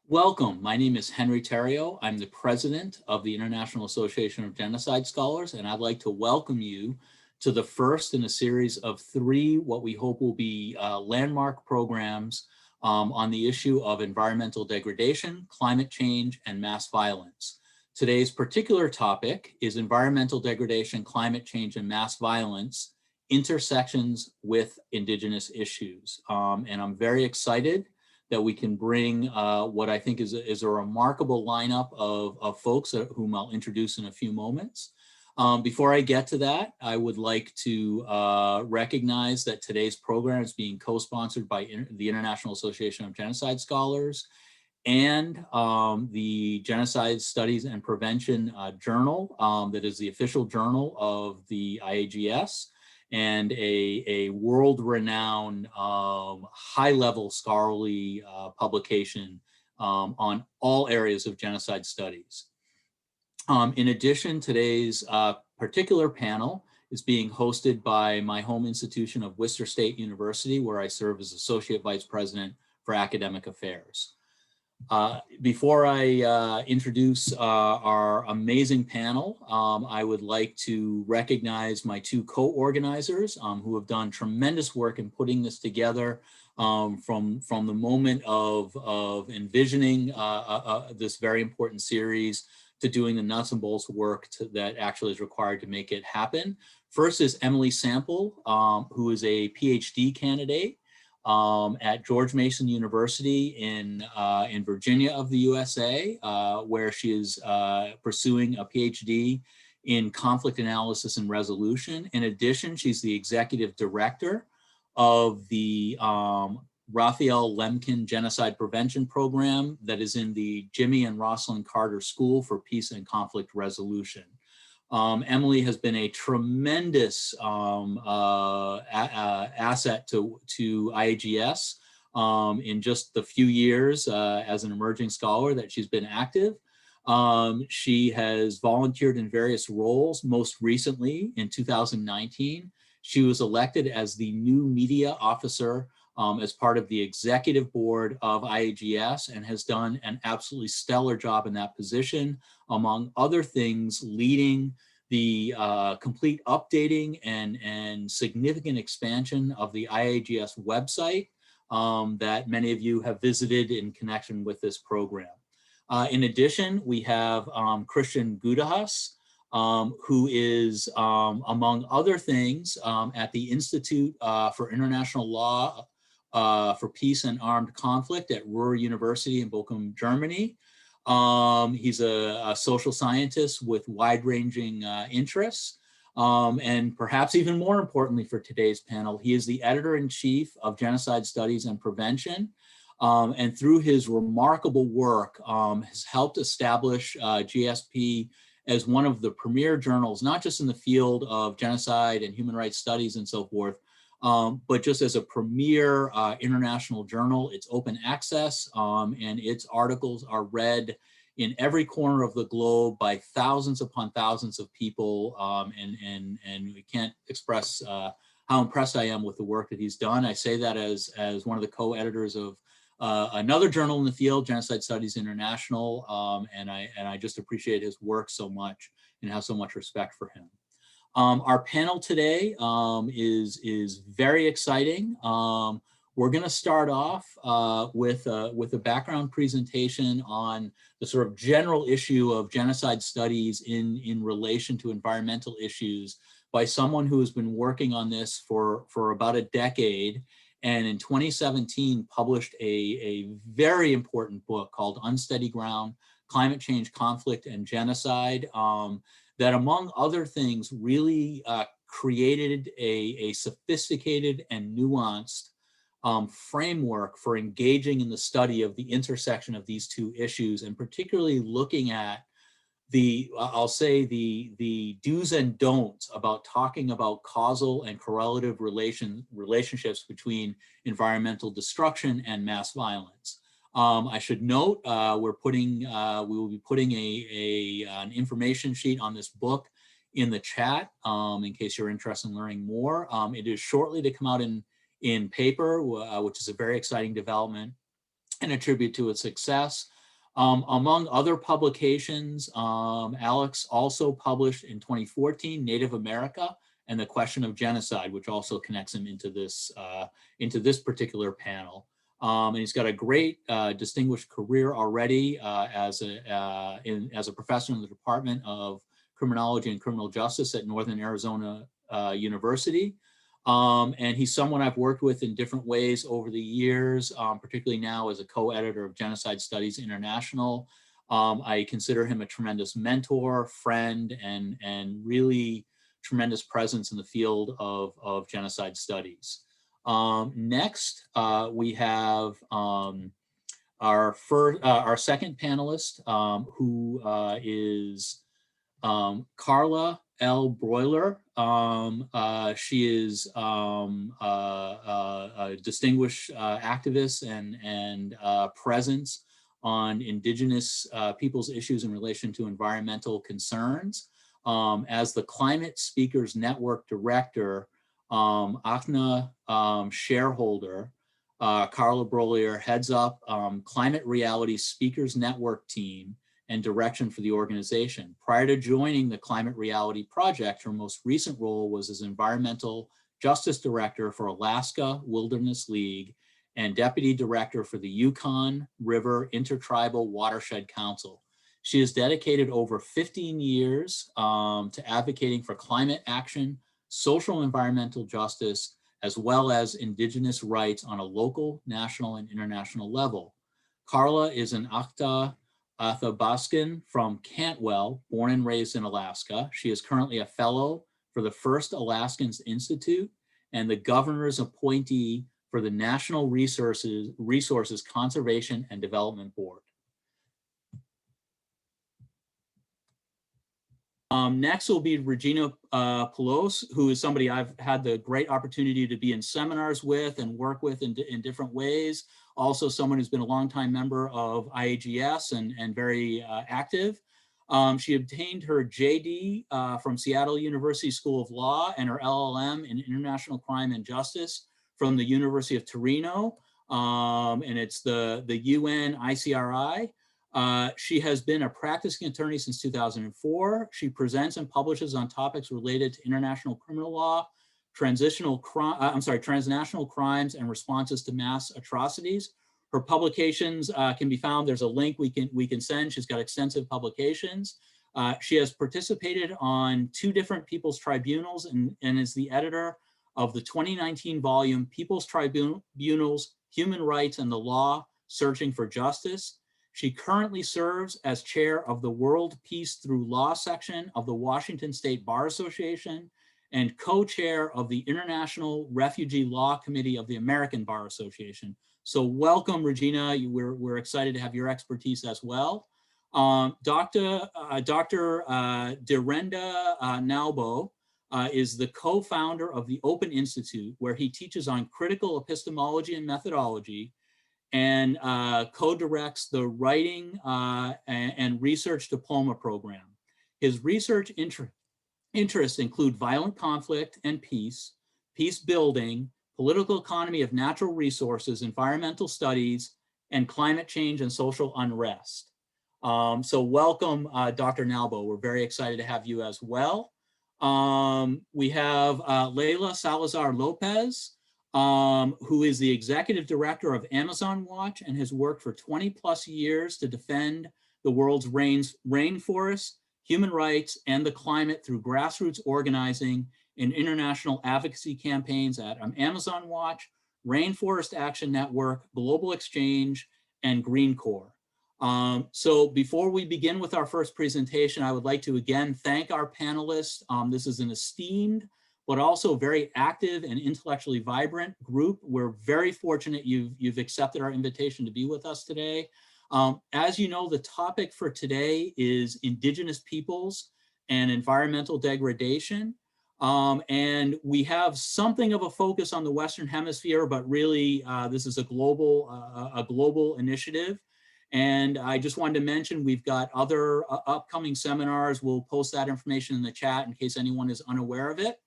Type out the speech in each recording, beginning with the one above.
Welcome. My name is Henry Terrio. I'm the president of the International Association of Genocide Scholars, and I'd like to welcome you to the first in a series of three what we hope will be landmark programs on the issue of environmental degradation, climate change, and mass violence. Today's particular topic is environmental degradation, climate change, and mass violence, intersections with Indigenous issues. And I'm very excited that we can bring what I think is a remarkable lineup of folks whom I'll introduce in a few moments. Before I get to that, I would like to recognize that today's program is being co-sponsored by the International Association of Genocide Scholars and the Genocide Studies and Prevention Journal, that is the official journal of the IAGS, and a world-renowned high-level scholarly publication on all areas of genocide studies. In addition, today's particular panel is being hosted by my home institution of Worcester State University, where I serve as Associate Vice President for Academic Affairs. Before I introduce our amazing panel, I would like to recognize my two co-organizers who have done tremendous work in putting this together from the moment of envisioning this very important series to doing the nuts and bolts work that actually is required to make it happen. First is Emily Sample, who is a PhD candidate at George Mason University in Virginia of the USA, where she is pursuing a PhD in conflict analysis and resolution. In addition, she's the executive director of the Raphael Lemkin Genocide Prevention Program that is in the Jimmy and Rosalind Carter School for Peace and Conflict Resolution. Emily has been a tremendous asset to IAGS in just the few years as an emerging scholar that she's been active. She has volunteered in various roles. Most recently, in 2019, she was elected as the new media officer as part of the executive board of IAGS and has done an absolutely stellar job in that position, among other things, leading the complete updating and significant expansion of the IAGS website that many of you have visited in connection with this program. In addition, we have Christian Gudahas, who is, among other things, at the Institute for International Law for Peace and Armed Conflict at Ruhr University in Bochum, Germany. He's a social scientist with wide-ranging interests. And perhaps even more importantly for today's panel, he is the editor-in-chief of Genocide Studies and Prevention. And through his remarkable work, has helped establish GSP as one of the premier journals, not just in the field of genocide and human rights studies and so forth, but just as a premier international journal. It's open access, and its articles are read in every corner of the globe by thousands upon thousands of people, and we can't express how impressed I am with the work that he's done. I say that as one of the co-editors of another journal in the field, Genocide Studies International, and I just appreciate his work so much and have so much respect for him. Our panel today is very exciting. We're going to start off with a background presentation on the sort of general issue of genocide studies in relation to environmental issues by someone who has been working on this for about a decade, and in 2017 published a very important book called Unsteady Ground: Climate Change, Conflict, and Genocide, that among other things really created a sophisticated and nuanced framework for engaging in the study of the intersection of these two issues, and particularly looking at I'll say the do's and don'ts about talking about causal and correlative relationships between environmental destruction and mass violence. I should note we will be putting an information sheet on this book in the chat in case you're interested in learning more. It is shortly to come out in paper, which is a very exciting development and a tribute to its success. Among other publications, Alex also published in 2014 Native America and the Question of Genocide, which also connects him into this particular panel. And he's got a great distinguished career already as a professor in the Department of Criminology and Criminal Justice at Northern Arizona University. And he's someone I've worked with in different ways over the years, particularly now as a co-editor of Genocide Studies International. I consider him a tremendous mentor, friend, and really tremendous presence in the field of genocide studies. Next, we have our second panelist, who is Karla L. Brollier. She is a distinguished activist and presence on Indigenous people's issues in relation to environmental concerns. As the Climate Speakers Network Director, Ahtna shareholder, Karla Brollier heads up Climate Reality Speakers Network team and direction for the organization. Prior to joining the Climate Reality Project, her most recent role was as Environmental Justice Director for Alaska Wilderness League and Deputy Director for the Yukon River Intertribal Watershed Council. She has dedicated over 15 years to advocating for climate action, social and environmental justice, as well as Indigenous rights on a local, national, and international level. Karla is an Athabascan from Cantwell, born and raised in Alaska. She is currently a fellow for the First Alaskans Institute and the governor's appointee for the National Resources Conservation and Development Board. Next will be Regina Paulose, who is somebody I've had the great opportunity to be in seminars with and work with in different ways. Also someone who's been a longtime member of IAGS and very active. She obtained her JD from Seattle University School of Law and her LLM in International Crime and Justice from the University of Torino. And it's the UN ICRI. She has been a practicing attorney since 2004. She presents and publishes on topics related to international criminal law, transnational crimes and responses to mass atrocities. Her publications can be found. There's a link we can send. She's got extensive publications. She has participated on 2 different People's Tribunals and is the editor of the 2019 volume, People's Tribunals, Human Rights and the Law, Searching for Justice. She currently serves as chair of the World Peace Through Law section of the Washington State Bar Association and co-chair of the International Refugee Law Committee of the American Bar Association. So welcome, Regina. We're excited to have your expertise as well. Dr. Dhirendra Nalbo is the co-founder of the Open Institute, where he teaches on critical epistemology and methodology and co-directs the writing and research diploma program. His research interests include violent conflict and peace, peace building, political economy of natural resources, environmental studies, and climate change and social unrest. So welcome, Dr. Nalbo. We're very excited to have you as well. We have Leila Salazar-López, who is the executive director of Amazon Watch and has worked for 20+ years to defend the world's rainforests, human rights, and the climate through grassroots organizing and international advocacy campaigns at Amazon Watch, Rainforest Action Network, Global Exchange, and Green Corps. So before we begin with our first presentation, I would like to again thank our panelists. This is an esteemed but also very active and intellectually vibrant group. We're very fortunate you've accepted our invitation to be with us today. As you know, the topic for today is Indigenous peoples and environmental degradation. And we have something of a focus on the Western Hemisphere, but really this is a global initiative. And I just wanted to mention we've got other upcoming seminars. We'll post that information in the chat in case anyone is unaware of it.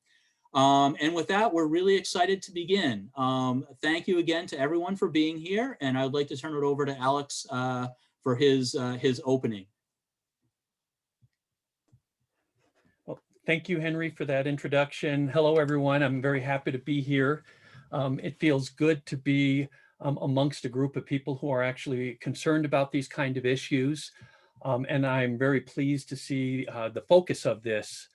And with that, we're really excited to begin. Thank you again to everyone for being here. And I'd like to turn it over to Alex for his opening. Well, thank you, Henry, for that introduction. Hello, everyone. I'm very happy to be here. It feels good to be amongst a group of people who are actually concerned about these kind of issues. And I'm very pleased to see the focus of this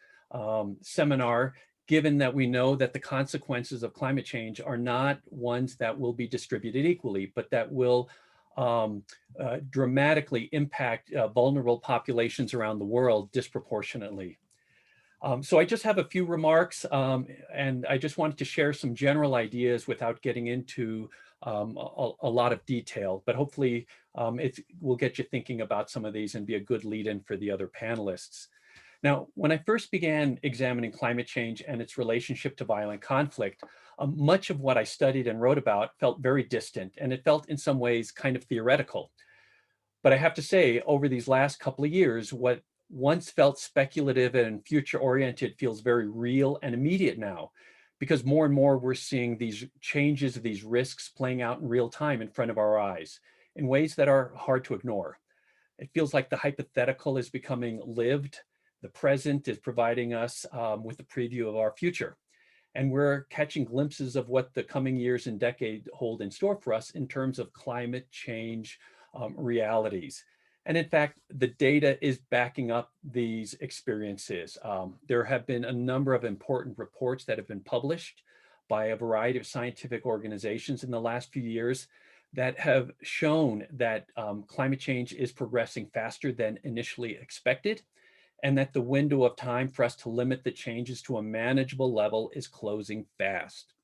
seminar, given that we know that the consequences of climate change are not ones that will be distributed equally, but that will dramatically impact vulnerable populations around the world disproportionately. So I just have a few remarks, and I just wanted to share some general ideas without getting into a lot of detail, but hopefully it will get you thinking about some of these and be a good lead-in for the other panelists. Now, when I first began examining climate change and its relationship to violent conflict, much of what I studied and wrote about felt very distant, and it felt in some ways kind of theoretical. But I have to say, over these last couple of years, what once felt speculative and future-oriented feels very real and immediate now, because more and more we're seeing these changes, these risks playing out in real time in front of our eyes in ways that are hard to ignore. It feels like the hypothetical is becoming lived. The present is providing us with a preview of our future. And we're catching glimpses of what the coming years and decade hold in store for us in terms of climate change realities. And in fact, the data is backing up these experiences. There have been a number of important reports that have been published by a variety of scientific organizations in the last few years that have shown that climate change is progressing faster than initially expected, and that the window of time for us to limit the changes to a manageable level is closing fast.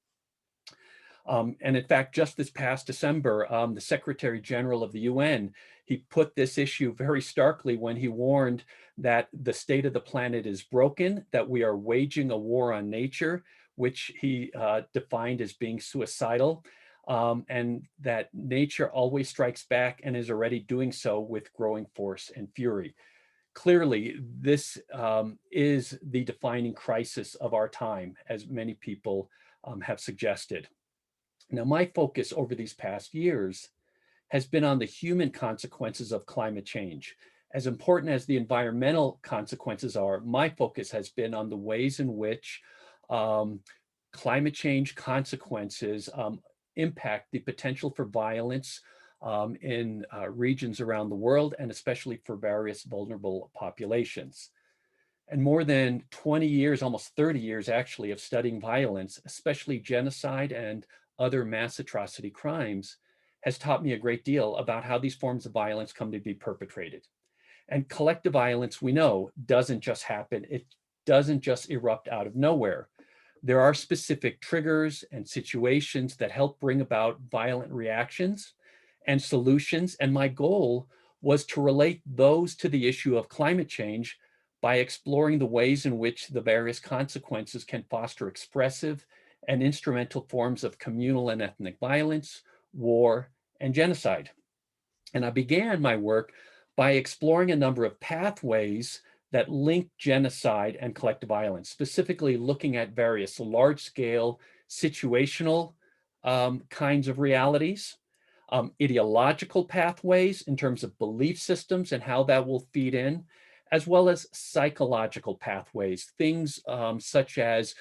And in fact, just this past December, the Secretary General of the UN, he put this issue very starkly when he warned that the state of the planet is broken, that we are waging a war on nature, which he defined as being suicidal, and that nature always strikes back and is already doing so with growing force and fury. Clearly, this is the defining crisis of our time, as many people have suggested. Now, my focus over these past years has been on the human consequences of climate change. As important as the environmental consequences are, my focus has been on the ways in which climate change consequences impact the potential for violence in regions around the world, and especially for various vulnerable populations. And more than 20 years, almost 30 years actually, of studying violence, especially genocide and other mass atrocity crimes, has taught me a great deal about how these forms of violence come to be perpetrated. And collective violence, we know, doesn't just happen. It doesn't just erupt out of nowhere. There are specific triggers and situations that help bring about violent reactions and solutions. And my goal was to relate those to the issue of climate change by exploring the ways in which the various consequences can foster expressive and instrumental forms of communal and ethnic violence, war, and genocide. And I began my work by exploring a number of pathways that link genocide and collective violence, specifically looking at various large-scale situational kinds of realities, ideological pathways in terms of belief systems and how that will feed in, as well as psychological pathways, things such as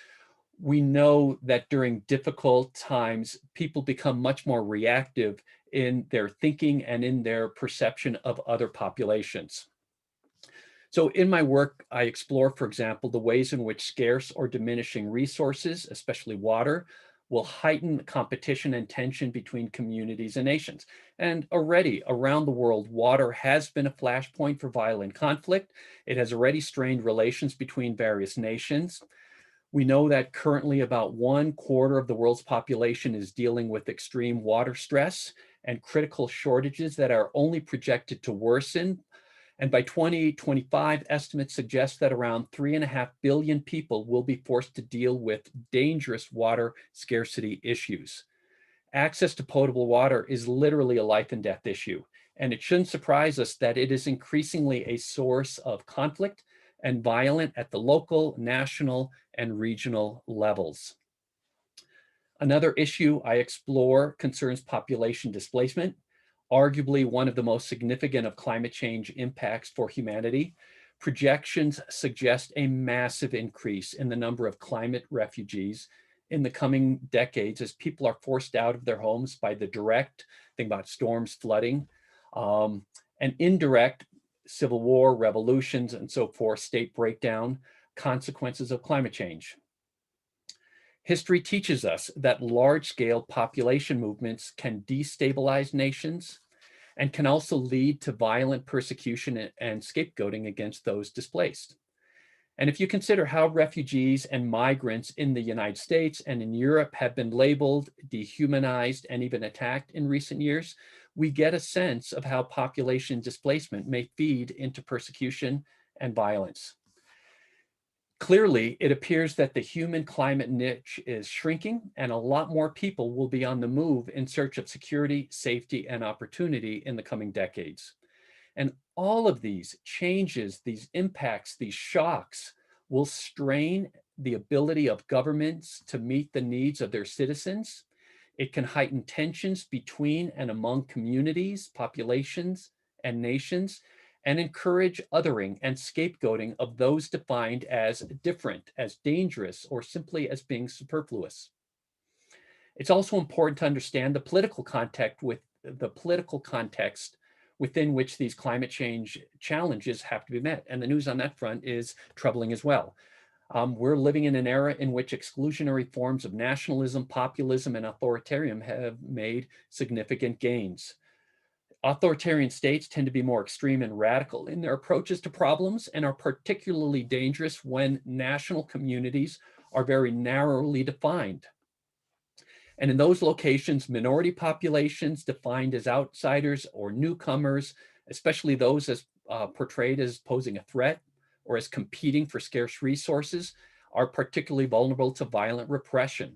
we know that during difficult times, people become much more reactive in their thinking and in their perception of other populations. So in my work, I explore, for example, the ways in which scarce or diminishing resources, especially water, will heighten competition and tension between communities and nations. And already around the world, water has been a flashpoint for violent conflict. It has already strained relations between various nations. We know that currently about 1/4 of the world's population is dealing with extreme water stress and critical shortages that are only projected to worsen. And by 2025, estimates suggest that around 3.5 billion people will be forced to deal with dangerous water scarcity issues. Access to potable water is literally a life and death issue. And it shouldn't surprise us that it is increasingly a source of conflict and violence at the local, national, and regional levels. Another issue I explore concerns population displacement. arguably one of the most significant of climate change impacts for humanity. Projections suggest a massive increase in the number of climate refugees in the coming decades as people are forced out of their homes by the direct, think about storms, flooding, and indirect civil war, revolutions, and so forth, state breakdown, consequences of climate change. History teaches us that large-scale population movements can destabilize nations and can also lead to violent persecution and scapegoating against those displaced. And if you consider how refugees and migrants in the United States and in Europe have been labeled, dehumanized, and even attacked in recent years, we get a sense of how population displacement may feed into persecution and violence. Clearly, it appears that the human climate niche is shrinking, and a lot more people will be on the move in search of security, safety, and opportunity in the coming decades. And all of these changes, these impacts, these shocks will strain the ability of governments to meet the needs of their citizens. It can heighten tensions between and among communities, populations, and nations, and encourage othering and scapegoating of those defined as different, as dangerous, or simply as being superfluous. It's also important to understand the political context within which these climate change challenges have to be met. And the news on that front is troubling as well. We're living in an era in which exclusionary forms of nationalism, populism, and authoritarianism have made significant gains. Authoritarian states tend to be more extreme and radical in their approaches to problems and are particularly dangerous when national communities are very narrowly defined. And in those locations, minority populations defined as outsiders or newcomers, especially those as portrayed as posing a threat or as competing for scarce resources, are particularly vulnerable to violent repression.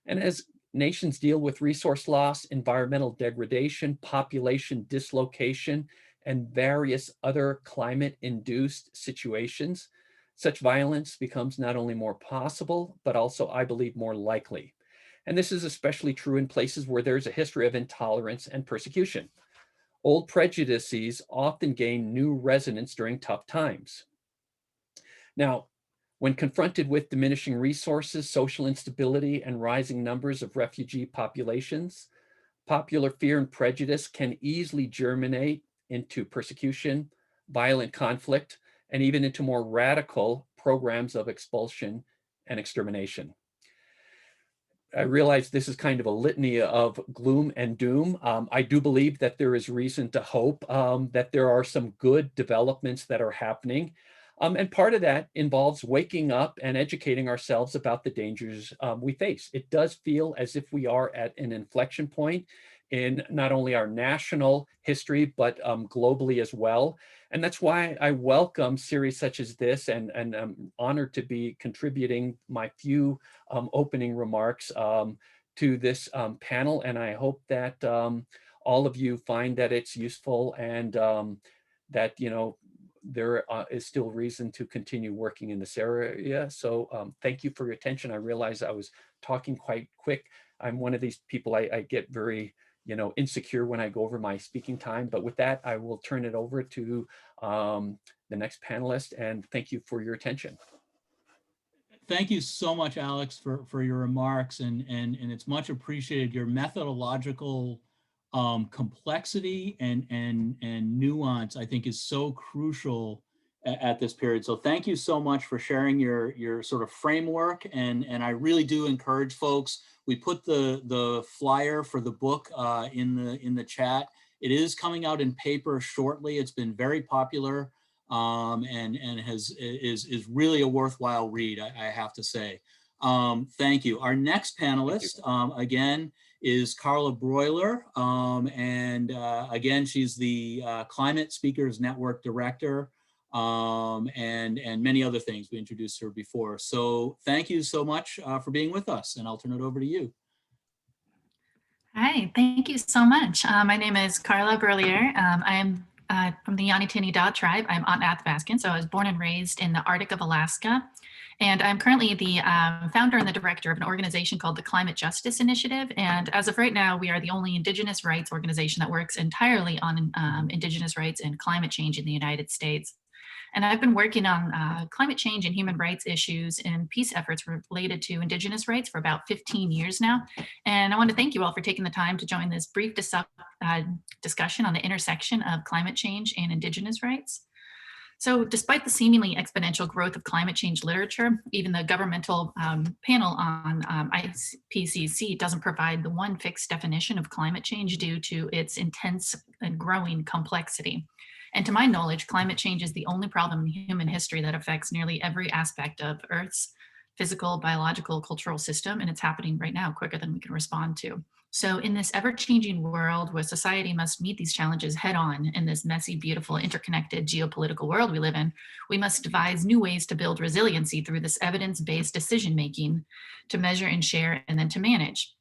And as nations deal with resource loss, environmental degradation, population dislocation, and various other climate-induced situations, such violence becomes not only more possible, but also, I believe, more likely. And this is especially true in places where there's a history of intolerance and persecution. Old prejudices often gain new resonance during tough times. Now, when confronted with diminishing resources, social instability, and rising numbers of refugee populations, popular fear and prejudice can easily germinate into persecution, violent conflict, and even into more radical programs of expulsion and extermination. I realize this is kind of a litany of gloom and doom. I do believe that there is reason to hope that there are some good developments that are happening. And part of that involves waking up and educating ourselves about the dangers we face. It does feel as if we are at an inflection point in not only our national history, but globally as well. And that's why I welcome series such as this, and I'm honored to be contributing my few opening remarks to this panel. And I hope that all of you find that it's useful and that, you know, there is still reason to continue working in this area. So thank you for your attention. I realize I was talking quite quick. I'm one of these people, I get very, you know, insecure when I go over my speaking time. But with that, I will turn it over to the next panelist, and thank you for your attention. Thank you so much, Alex, for your remarks, and it's much appreciated. Your methodological complexity and nuance, I think, is so crucial at this period. So thank you so much for sharing your sort of framework, and I really do encourage folks. We put the flyer for the book in the chat. It is coming out in paper shortly. It's been very popular. And is really a worthwhile read, I have to say. Thank you. Our next panelist, again, is Karla Brollier. Again, she's the Climate Speakers Network Director, and many other things. We introduced her before. So thank you so much for being with us, and I'll turn it over to you. Hi, thank you so much. My name is Karla Brollier. I am from the Yidateni tribe. I'm on Athabascan, so I was born and raised in the Arctic of Alaska. And I'm currently the founder and the director of an organization called the Climate Justice Initiative. And as of right now, we are the only Indigenous rights organization that works entirely on Indigenous rights and climate change in the United States. And I've been working on climate change and human rights issues and peace efforts related to Indigenous rights for about 15 years now. And I want to thank you all for taking the time to join this brief discussion on the intersection of climate change and Indigenous rights. So despite the seemingly exponential growth of climate change literature, even the governmental panel on IPCC doesn't provide the one fixed definition of climate change due to its intense and growing complexity. And to my knowledge, climate change is the only problem in human history that affects nearly every aspect of Earth's physical, biological, cultural system, and it's happening right now quicker than we can respond to. So in this ever-changing world where society must meet these challenges head on in this messy, beautiful, interconnected geopolitical world we live in, we must devise new ways to build resiliency through this evidence-based decision-making to measure and share and then to manage.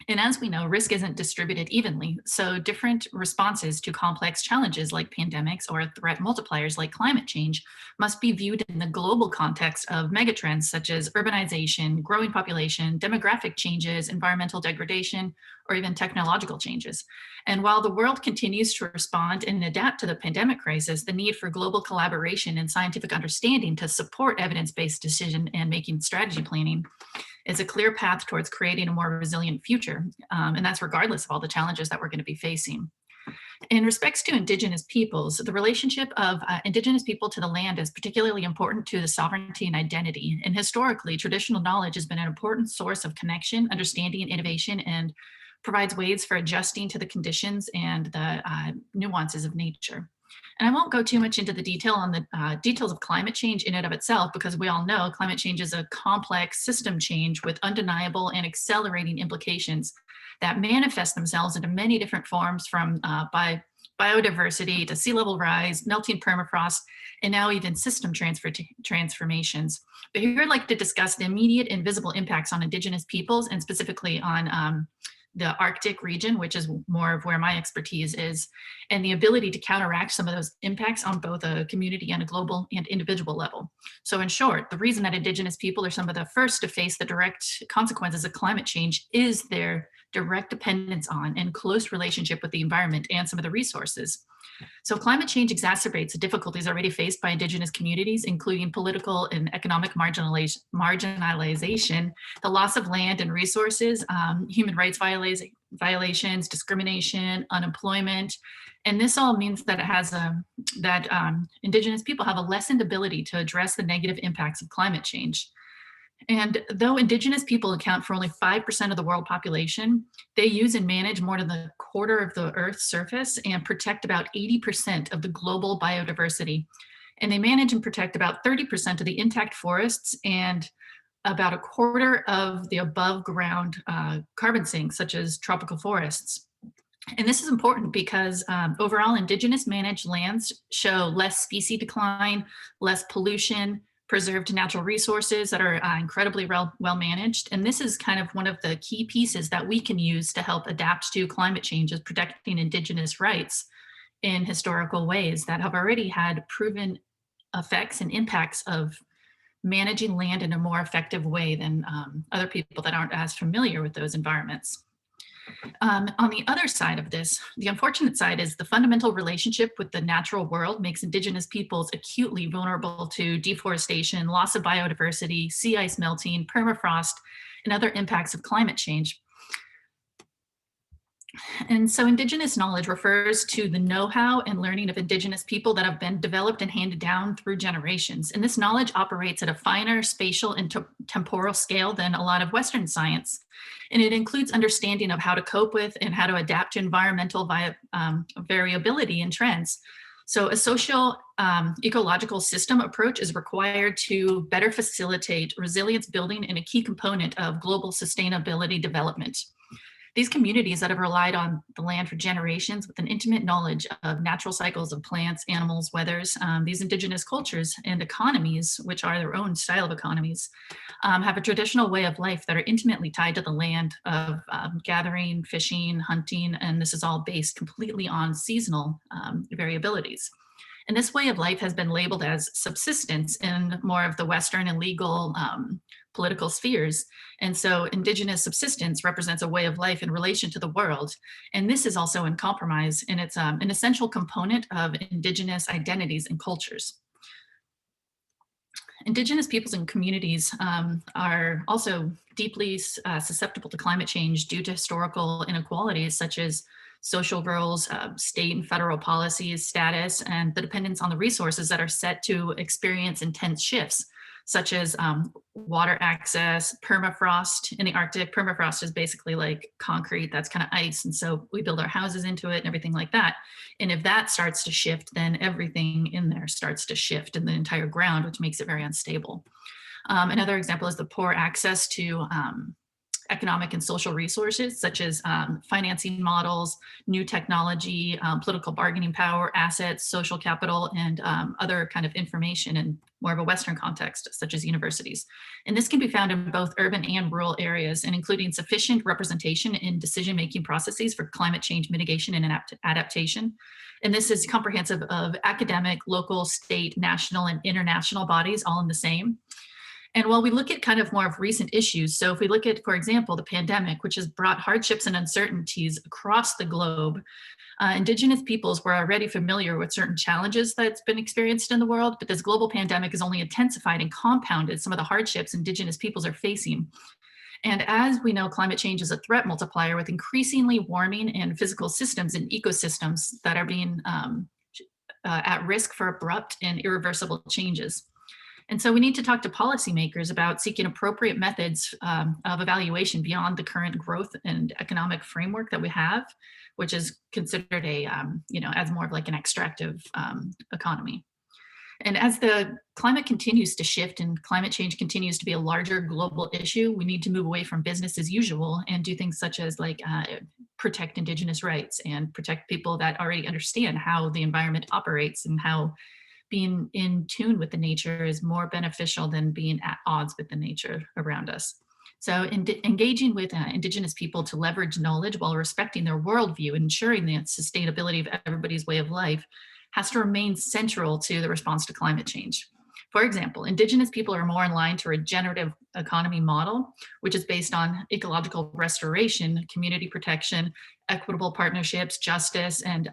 And as we know, risk isn't distributed evenly, so different responses to complex challenges like pandemics or threat multipliers like climate change must be viewed in the global context of megatrends such as urbanization, growing population, demographic changes, environmental degradation, or even technological changes. And while the world continues to respond and adapt to the pandemic crisis, the need for global collaboration and scientific understanding to support evidence-based decision and making strategy planning is a clear path towards creating a more resilient future. And that's regardless of all the challenges that we're going to be facing. In respects to Indigenous peoples, the relationship of Indigenous people to the land is particularly important to the sovereignty and identity. And historically, traditional knowledge has been an important source of connection, understanding, and innovation, and provides ways for adjusting to the conditions and the nuances of nature. And I won't go too much into the detail on the details of climate change in and of itself, because we all know climate change is a complex system change with undeniable and accelerating implications that manifest themselves into many different forms, from biodiversity to sea level rise, melting permafrost, and now even system transformations. But here I'd like to discuss the immediate and visible impacts on Indigenous peoples, and specifically on the Arctic region, which is more of where my expertise is, and the ability to counteract some of those impacts on both a community and a global and individual level. So in short, the reason that Indigenous people are some of the first to face the direct consequences of climate change is their direct dependence on and close relationship with the environment and some of the resources. So climate change exacerbates the difficulties already faced by Indigenous communities, including political and economic marginalization, the loss of land and resources, human rights violations, discrimination, unemployment. And this all means that Indigenous people have a lessened ability to address the negative impacts of climate change. And though Indigenous people account for only 5% of the world population, they use and manage more than a quarter of the Earth's surface and protect about 80% of the global biodiversity. And they manage and protect about 30% of the intact forests and about a quarter of the above ground carbon sinks, such as tropical forests. And this is important because overall Indigenous managed lands show less species decline, less pollution, preserved natural resources that are incredibly well managed. And this is kind of one of the key pieces that we can use to help adapt to climate change, is protecting Indigenous rights in historical ways that have already had proven effects and impacts of managing land in a more effective way than other people that aren't as familiar with those environments. On the other side of this, the unfortunate side is the fundamental relationship with the natural world makes Indigenous peoples acutely vulnerable to deforestation, loss of biodiversity, sea ice melting, permafrost, and other impacts of climate change. And so Indigenous knowledge refers to the know-how and learning of Indigenous people that have been developed and handed down through generations. And this knowledge operates at a finer spatial and temporal scale than a lot of Western science. And it includes understanding of how to cope with and how to adapt to environmental variability and trends. So a social ecological system approach is required to better facilitate resilience building and a key component of global sustainability development. These communities that have relied on the land for generations with an intimate knowledge of natural cycles of plants, animals, weathers, these Indigenous cultures and economies, which are their own style of economies, have a traditional way of life that are intimately tied to the land of gathering, fishing, hunting, and this is all based completely on seasonal variabilities. And this way of life has been labeled as subsistence in more of the Western and legal political spheres. And so Indigenous subsistence represents a way of life in relation to the world. And this is also in compromise, and it's an essential component of Indigenous identities and cultures. Indigenous peoples and communities are also deeply susceptible to climate change due to historical inequalities such as social roles, state and federal policies, status, and the dependence on the resources that are set to experience intense shifts, such as water access, permafrost in the Arctic. Permafrost is basically like concrete that's kind of ice. And so we build our houses into it and everything like that. And if that starts to shift, then everything in there starts to shift in the entire ground, which makes it very unstable. Another example is the poor access to economic and social resources, such as financing models, new technology, political bargaining power, assets, social capital, and other kind of information in more of a Western context, such as universities. And this can be found in both urban and rural areas, and including sufficient representation in decision-making processes for climate change mitigation and adaptation. And this is comprehensive of academic, local, state, national, and international bodies all in the same. And while we look at kind of more of recent issues, so if we look at, for example, the pandemic, which has brought hardships and uncertainties across the globe, Indigenous peoples were already familiar with certain challenges that's been experienced in the world, but this global pandemic has only intensified and compounded some of the hardships Indigenous peoples are facing. And as we know, climate change is a threat multiplier with increasingly warming and physical systems and ecosystems that are being at risk for abrupt and irreversible changes. And so we need to talk to policymakers about seeking appropriate methods of evaluation beyond the current growth and economic framework that we have, which is considered a, as more of like an extractive economy. And as the climate continues to shift and climate change continues to be a larger global issue, we need to move away from business as usual and do things such as like protect Indigenous rights and protect people that already understand how the environment operates and how being in tune with the nature is more beneficial than being at odds with the nature around us. So engaging with Indigenous people to leverage knowledge while respecting their worldview and ensuring the sustainability of everybody's way of life has to remain central to the response to climate change. For example, Indigenous people are more in line to a regenerative economy model, which is based on ecological restoration, community protection, equitable partnerships, justice, and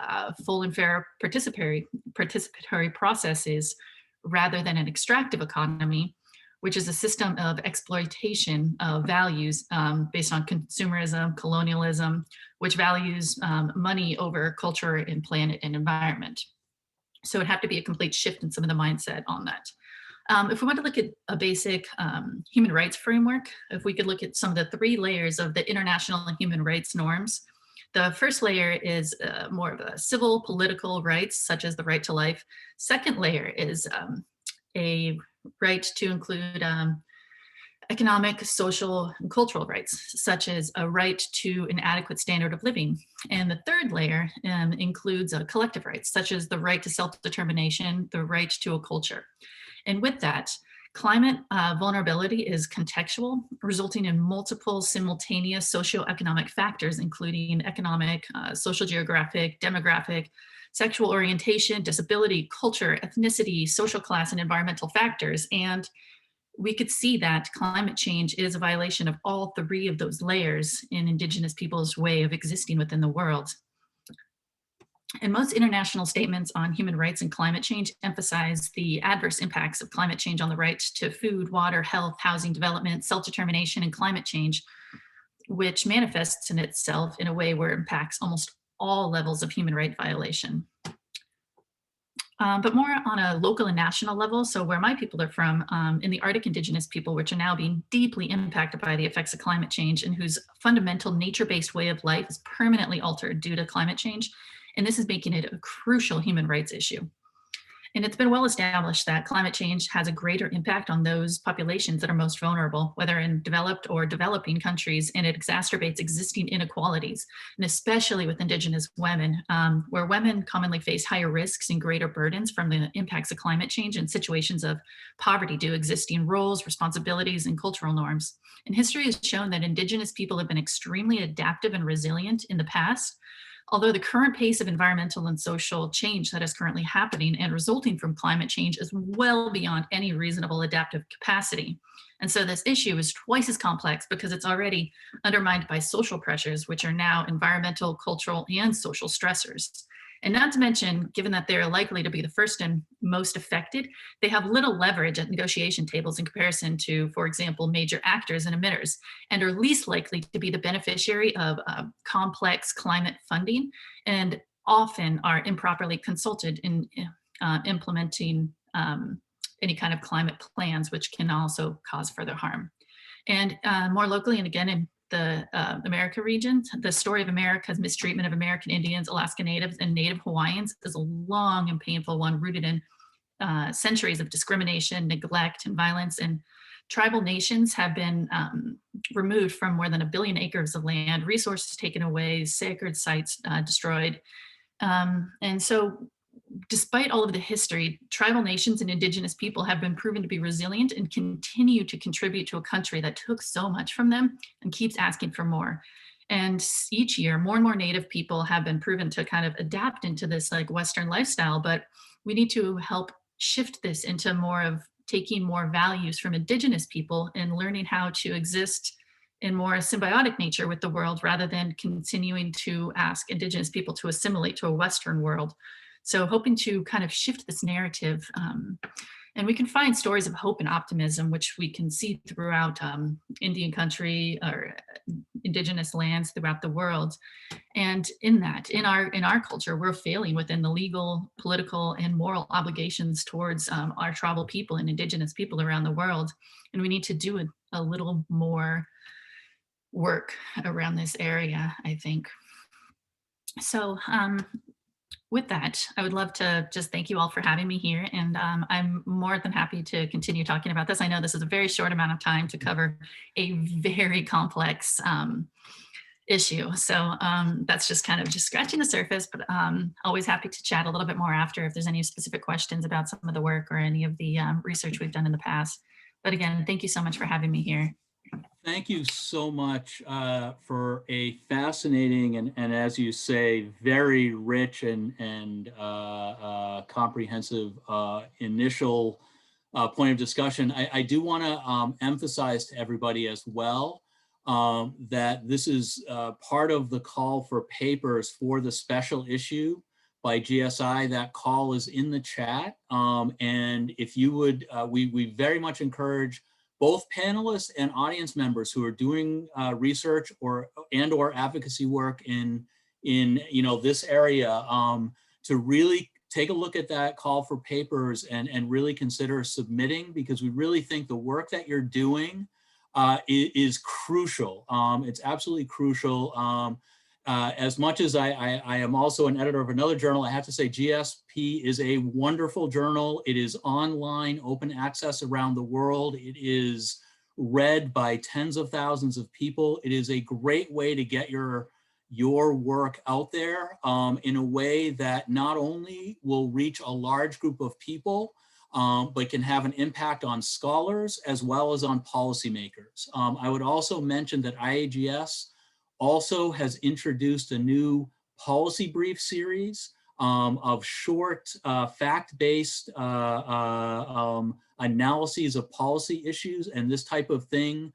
full and fair participatory processes, rather than an extractive economy, which is a system of exploitation of values based on consumerism, colonialism, which values money over culture and planet and environment. So it'd have to be a complete shift in some of the mindset on that. If we want to look at a basic human rights framework, if we could look at some of the 3 layers of the international and human rights norms. The first layer is more of a civil political rights, such as the right to life. Second layer is a right to include economic, social, and cultural rights, such as a right to an adequate standard of living. And the third layer includes collective rights, such as the right to self-determination, the right to a culture. And with that, climate vulnerability is contextual, resulting in multiple simultaneous socioeconomic factors, including economic, social geographic, demographic, sexual orientation, disability, culture, ethnicity, social class, and environmental factors. And we could see that climate change is a violation of all 3 of those layers in Indigenous people's way of existing within the world. And most international statements on human rights and climate change emphasize the adverse impacts of climate change on the right to food, water, health, housing, development, self-determination, and climate change, which manifests in itself in a way where it impacts almost all levels of human right violation. But more on a local and national level, so where my people are from, in the Arctic Indigenous people, which are now being deeply impacted by the effects of climate change and whose fundamental nature-based way of life is permanently altered due to climate change. And this is making it a crucial human rights issue. And it's been well established that climate change has a greater impact on those populations that are most vulnerable, whether in developed or developing countries, and it exacerbates existing inequalities, and especially with Indigenous women, where women commonly face higher risks and greater burdens from the impacts of climate change in situations of poverty due to existing roles, responsibilities, and cultural norms. And history has shown that Indigenous people have been extremely adaptive and resilient in the past, Although the current pace of environmental and social change that is currently happening and resulting from climate change is well beyond any reasonable adaptive capacity. And so this issue is twice as complex because it's already undermined by social pressures, which are now environmental, cultural, and social stressors. And not to mention, given that they're likely to be the first and most affected, they have little leverage at negotiation tables in comparison to, for example, major actors and emitters, and are least likely to be the beneficiary of complex climate funding, and often are improperly consulted in implementing any kind of climate plans, which can also cause further harm. And more locally, and again in the America region, the story of America's mistreatment of American Indians, Alaska Natives, and Native Hawaiians is a long and painful one rooted in centuries of discrimination, neglect, and violence. And tribal nations have been removed from more than 1 billion acres of land, resources taken away, sacred sites destroyed. And so despite all of the history, tribal nations and indigenous people have been proven to be resilient and continue to contribute to a country that took so much from them and keeps asking for more. And each year, more and more Native people have been proven to kind of adapt into this like Western lifestyle, but we need to help shift this into more of taking more values from indigenous people and learning how to exist in more symbiotic nature with the world rather than continuing to ask indigenous people to assimilate to a Western world. So hoping to kind of shift this narrative, and we can find stories of hope and optimism, which we can see throughout Indian country or indigenous lands throughout the world. And in that, in our culture, we're failing within the legal, political, and moral obligations towards our tribal people and indigenous people around the world. And we need to do a little more work around this area, I think. So with that, I would love to just thank you all for having me here. And I'm more than happy to continue talking about this. I know this is a very short amount of time to cover a very complex issue. So that's just kind of just scratching the surface, but always happy to chat a little bit more after if there's any specific questions about some of the work or any of the research we've done in the past. But again, thank you so much for having me here. Thank you so much for a fascinating and as you say, very rich and comprehensive initial point of discussion. I do want to emphasize to everybody as well that this is part of the call for papers for the special issue by GSI. That call is in the chat. And if you would, we very much encourage both panelists and audience members who are doing research or advocacy work in this area to really take a look at that call for papers and really consider submitting, because we really think the work that you're doing is crucial. It's absolutely crucial. As much as I am also an editor of another journal, I have to say GSP is a wonderful journal. It is online, open access around the world. It is read by tens of thousands of people. It is a great way to get your work out there in a way that not only will reach a large group of people, but can have an impact on scholars as well as on policymakers. I would also mention that IAGS also has introduced a new policy brief series of short fact-based analyses of policy issues, and this type of thing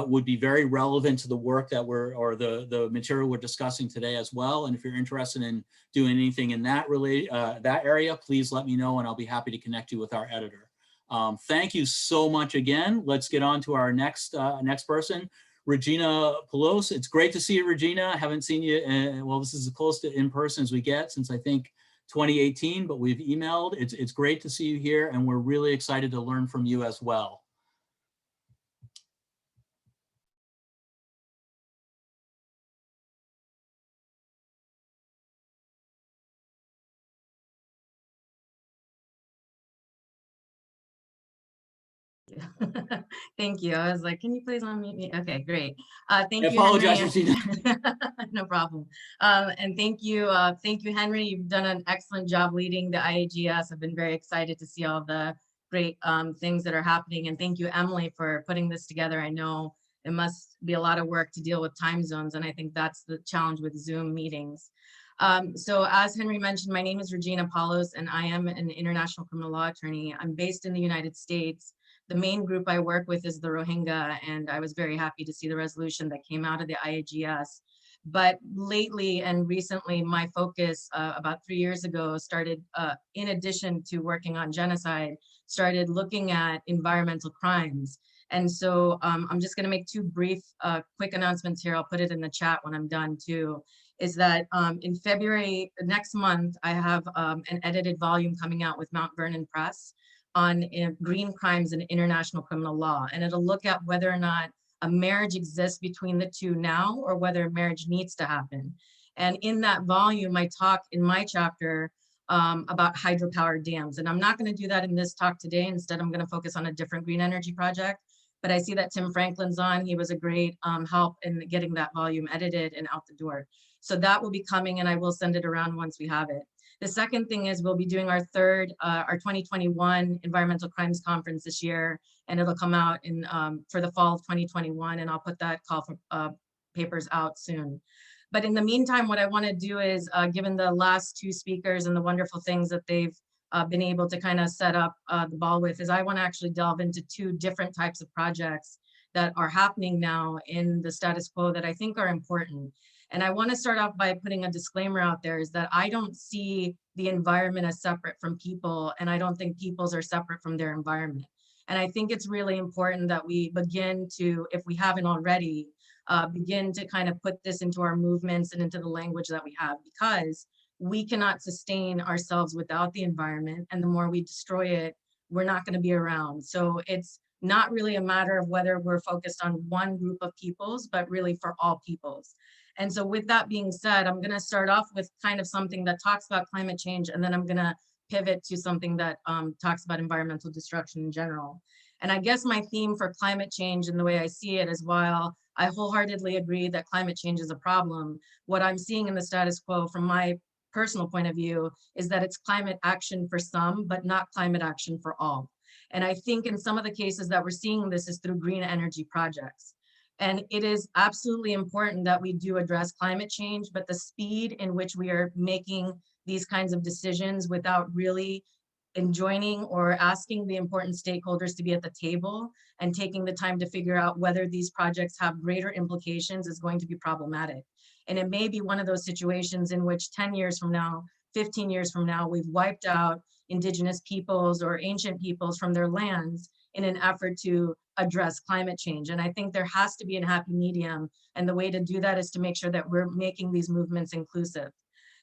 would be very relevant to the work that the material we're discussing today as well. And if you're interested in doing anything in that area, please let me know and I'll be happy to connect you with our editor. Thank you so much again. Let's get on to our next person. Regina Paulose. It's great to see you, Regina. I haven't seen you, well, this is as close to in person as we get since I think 2018, but we've emailed. It's great to see you here and we're really excited to learn from you as well. Thank you. I was like, can you please unmute me? Okay, great. Thank you. I apologize, Henry. Regina. No problem. And thank you, Henry. You've done an excellent job leading the IAGS. I've been very excited to see all the great things that are happening. And thank you, Emily, for putting this together. I know it must be a lot of work to deal with time zones, and I think that's the challenge with Zoom meetings. So as Henry mentioned, my name is Regina Paulose, and I am an international criminal law attorney. I'm based in the United States. The main group I work with is the Rohingya, and I was very happy to see the resolution that came out of the IAGS. But lately and recently, my focus about 3 years ago started, in addition to working on genocide, started looking at environmental crimes. And so I'm just gonna make two brief, quick announcements here. I'll put it in the chat when I'm done too, is that in February, next month, I have an edited volume coming out with Mount Vernon Press on green crimes and international criminal law. And it'll look at whether or not a marriage exists between the two now or whether marriage needs to happen. And in that volume, I talk in my chapter about hydropower dams. And I'm not going to do that in this talk today. Instead, I'm going to focus on a different green energy project. But I see that Tim Franklin's on. He was a great help in getting that volume edited and out the door. So that will be coming, and I will send it around once we have it. The second thing is we'll be doing our 2021 Environmental Crimes Conference this year, and it'll come out in for the fall of 2021, and I'll put that call for papers out soon. But in the meantime, what I want to do is, given the last two speakers and the wonderful things that they've been able to kind of set up the ball with, is I want to actually delve into two different types of projects that are happening now in the status quo that I think are important. And I want to start off by putting a disclaimer out there, is that I don't see the environment as separate from people, and I don't think peoples are separate from their environment. And I think it's really important that we begin to, if we haven't already, begin to kind of put this into our movements and into the language that we have, because we cannot sustain ourselves without the environment. And the more we destroy it, we're not going to be around. So it's not really a matter of whether we're focused on one group of peoples, but really for all peoples. And so with that being said, I'm going to start off with kind of something that talks about climate change, and then I'm going to pivot to something that talks about environmental destruction in general. And I guess my theme for climate change and the way I see it is, while I wholeheartedly agree that climate change is a problem, what I'm seeing in the status quo from my personal point of view is that it's climate action for some, but not climate action for all. And I think in some of the cases that we're seeing this is through green energy projects. And it is absolutely important that we do address climate change, but the speed in which we are making these kinds of decisions without really joining or asking the important stakeholders to be at the table and taking the time to figure out whether these projects have greater implications is going to be problematic. And it may be one of those situations in which 10 years from now, 15 years from now, we've wiped out indigenous peoples or ancient peoples from their lands in an effort to address climate change. And I think there has to be a happy medium. And the way to do that is to make sure that we're making these movements inclusive.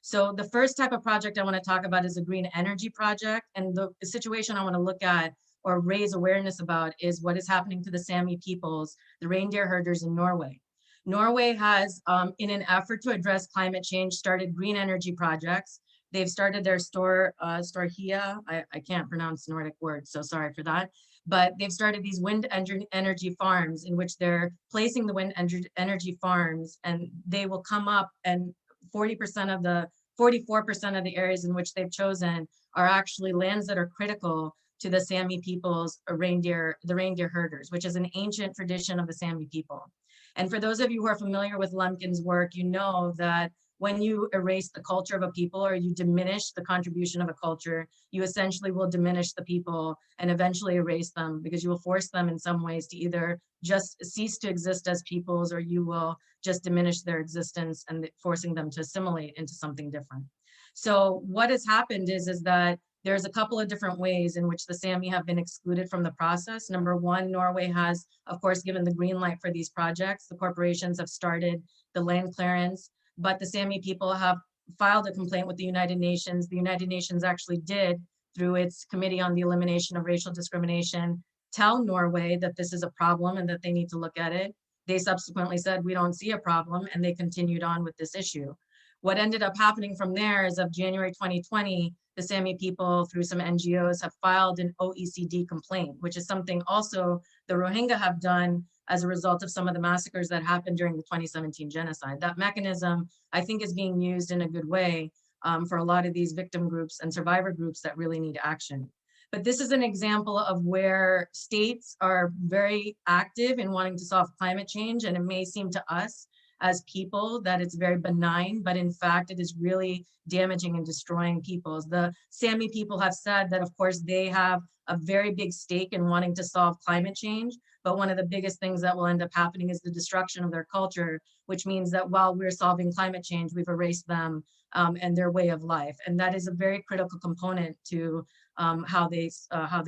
So the first type of project I want to talk about is a green energy project. And the situation I want to look at or raise awareness about is what is happening to the Sami peoples, the reindeer herders in Norway. Norway has, in an effort to address climate change, started green energy projects. They've started their Storhia. I can't pronounce Nordic words, so sorry for that. But they've started these wind energy farms in which they're placing the wind energy farms, and they will come up, and 44% of the areas in which they've chosen are actually lands that are critical to the Sami people's the reindeer herders, which is an ancient tradition of the Sami people. And for those of you who are familiar with Lumpkin's work, you know that when you erase the culture of a people or you diminish the contribution of a culture, you essentially will diminish the people and eventually erase them, because you will force them in some ways to either just cease to exist as peoples, or you will just diminish their existence and forcing them to assimilate into something different. So what has happened is that there's a couple of different ways in which the Sami have been excluded from the process. Number one, Norway has, of course, given the green light for these projects. The corporations have started the land clearance, but the Sami people have filed a complaint with the United Nations. The United Nations actually did, through its Committee on the Elimination of Racial Discrimination, tell Norway that this is a problem and that they need to look at it. They subsequently said, we don't see a problem, and they continued on with this issue. What ended up happening from there is, of January 2020, the Sami people, through some NGOs, have filed an OECD complaint, which is something also the Rohingya have done as a result of some of the massacres that happened during the 2017 genocide. That mechanism, I think, is being used in a good way for a lot of these victim groups and survivor groups that really need action. But this is an example of where states are very active in wanting to solve climate change, and it may seem to us as people, that it's very benign, but in fact, it is really damaging and destroying peoples. The Sami people have said that, of course, they have a very big stake in wanting to solve climate change, but one of the biggest things that will end up happening is the destruction of their culture, which means that while we're solving climate change, we've erased them and their way of life. And that is a very critical component to how they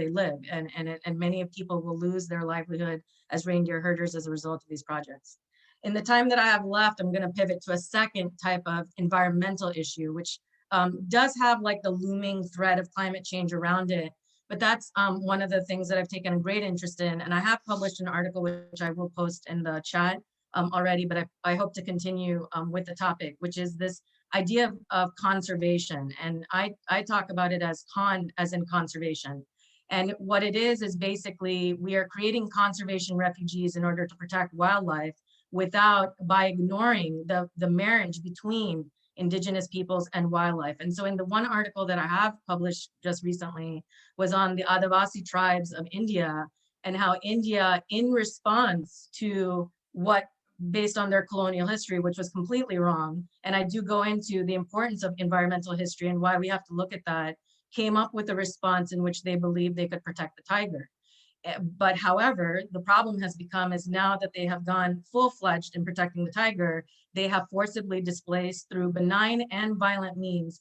live. And many people will lose their livelihood as reindeer herders as a result of these projects. In the time that I have left, I'm going to pivot to a second type of environmental issue, which does have like the looming threat of climate change around it. But that's one of the things that I've taken a great interest in. And I have published an article, which I will post in the chat already, but I hope to continue with the topic, which is this idea of conservation. And I talk about it as in conservation. And what it is basically we are creating conservation refugees in order to protect wildlife by ignoring the marriage between Indigenous peoples and wildlife. And so in the one article that I have published just recently was on the Adivasi tribes of India and how India, in response to what, based on their colonial history, which was completely wrong, and I do go into the importance of environmental history and why we have to look at that, came up with a response in which they believed they could protect the tiger. But however, the problem has become is now that they have gone full-fledged in protecting the tiger, they have forcibly displaced through benign and violent means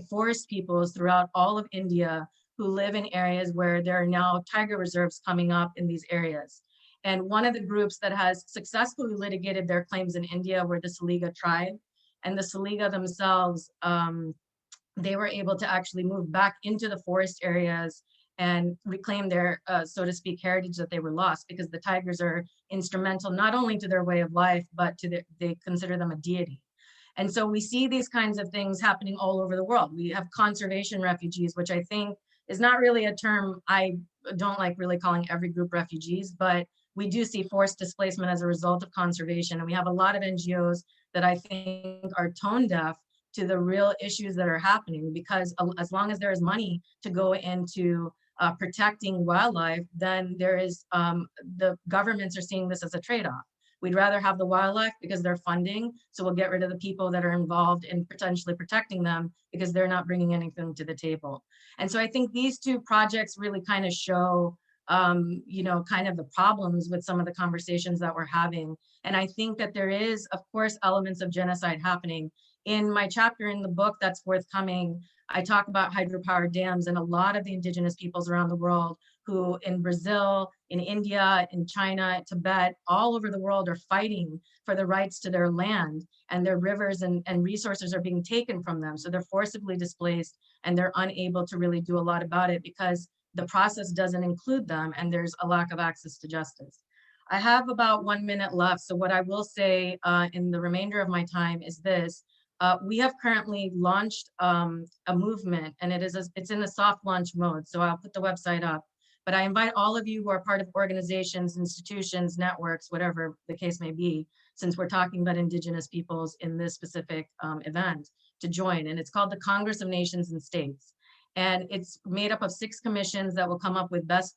forest peoples throughout all of India who live in areas where there are now tiger reserves coming up in these areas. And one of the groups that has successfully litigated their claims in India were the Saliga tribe. And the Saliga themselves, they were able to actually move back into the forest areas and reclaim their, so to speak, heritage that they were lost, because the tigers are instrumental not only to their way of life, but to they consider them a deity. And so we see these kinds of things happening all over the world. We have conservation refugees, which I think is not really a term I don't like really calling every group refugees, but we do see forced displacement as a result of conservation. And we have a lot of NGOs that I think are tone deaf to the real issues that are happening, because as long as there is money to go into protecting wildlife, then there is, the governments are seeing this as a trade-off. We'd rather have the wildlife because they're funding, so we'll get rid of the people that are involved in potentially protecting them because they're not bringing anything to the table. And so I think these two projects really kind of show, you know, kind of the problems with some of the conversations that we're having. And I think that there is, of course, elements of genocide happening. In my chapter in the book that's forthcoming, I talk about hydropower dams, and a lot of the Indigenous peoples around the world who in Brazil, in India, in China, Tibet, all over the world are fighting for the rights to their land, and their rivers and resources are being taken from them. So they're forcibly displaced and they're unable to really do a lot about it because the process doesn't include them and there's a lack of access to justice. I have about 1 minute left. So what I will say in the remainder of my time is this. We have currently launched a movement, and it's in the soft launch mode. So I'll put the website up, but I invite all of you who are part of organizations, institutions, networks, whatever the case may be, since we're talking about Indigenous peoples in this specific event, to join. And it's called the Congress of Nations and States. And it's made up of 6 commissions that will come up with best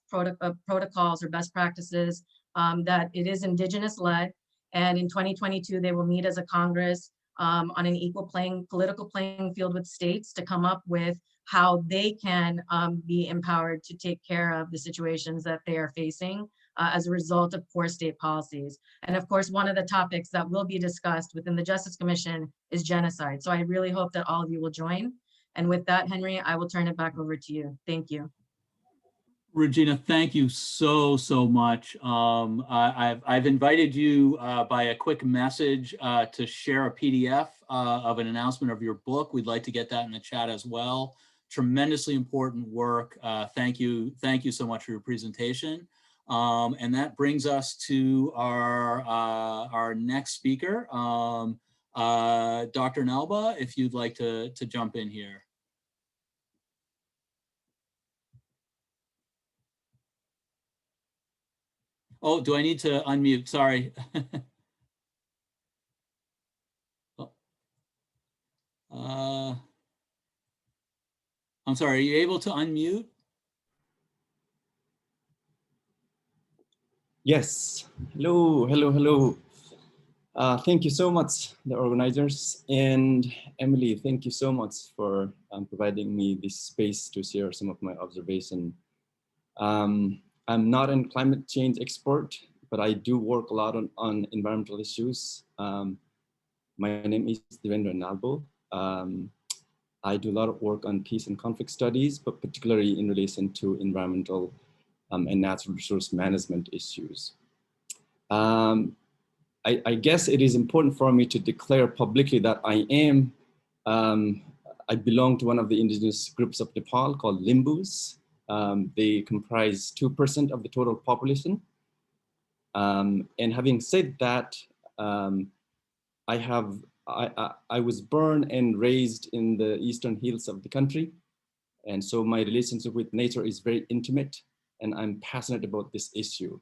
protocols or best practices, that it is Indigenous led. And in 2022, they will meet as a Congress on an equal political playing field with states to come up with how they can be empowered to take care of the situations that they are facing as a result of poor state policies. And of course, one of the topics that will be discussed within the Justice Commission is genocide. So I really hope that all of you will join. And with that, Henry, I will turn it back over to you. Thank you. Regina, thank you so much. I've invited you by a quick message to share a PDF of an announcement of your book. We'd like to get that in the chat as well. Tremendously important work. Thank you so much for your presentation. And that brings us to our next speaker, Dr. Nalbo, if you'd like to jump in here. Oh, do I need to unmute? Sorry. I'm sorry, are you able to unmute? Yes. Hello. Thank you so much, the organizers. And Emily, thank you so much for providing me this space to share some of my observation. I'm not a climate change expert, but I do work a lot on environmental issues. My name is Dhirendra Nalbo. I do a lot of work on peace and conflict studies, but particularly in relation to environmental and natural resource management issues. I guess it is important for me to declare publicly that I belong to one of the indigenous groups of Nepal called Limbus. They comprise 2% of the total population. And having said that, I was born and raised in the eastern hills of the country. And so my relationship with nature is very intimate, and I'm passionate about this issue.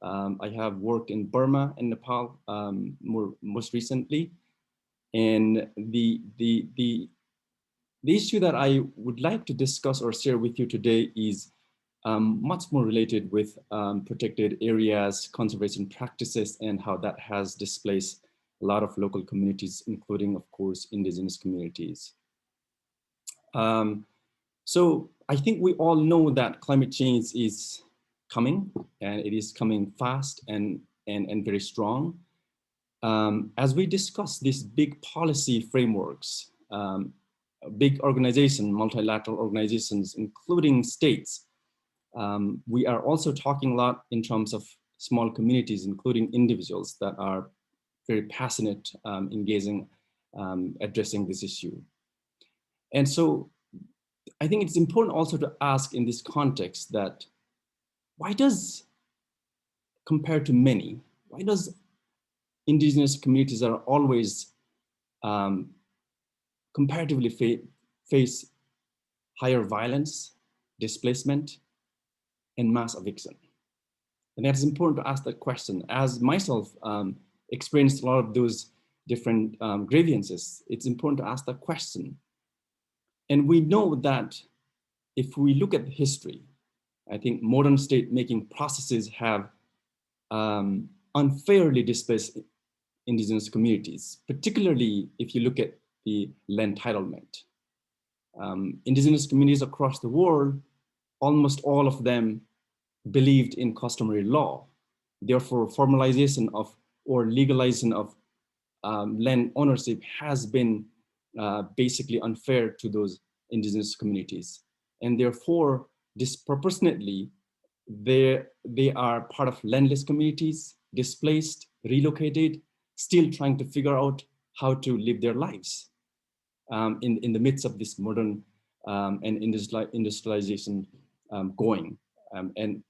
I have worked in Burma and Nepal most recently. And the issue that I would like to discuss or share with you today is much more related with protected areas, conservation practices, and how that has displaced a lot of local communities, including, of course, indigenous communities. So I think we all know that climate change is coming, and it is coming fast and very strong. As we discuss these big policy frameworks, big organizations, multilateral organizations, including states, we are also talking a lot in terms of small communities, including individuals that are very passionate, engaging, addressing this issue. And so I think it's important also to ask in this context that why does, compared to many, why does indigenous communities are always comparatively face higher violence, displacement, and mass eviction? And that's important to ask that question. As myself experienced a lot of those different grievances, it's important to ask that question. And we know that if we look at history, I think modern state-making processes have unfairly displaced indigenous communities, particularly if you look at the land entitlement. Indigenous communities across the world, almost all of them believed in customary law. Therefore, formalization of or legalization of land ownership has been basically unfair to those indigenous communities. And therefore, disproportionately, they are part of landless communities, displaced, relocated, still trying to figure out how to live their lives in the midst of this modern and industrialization going. And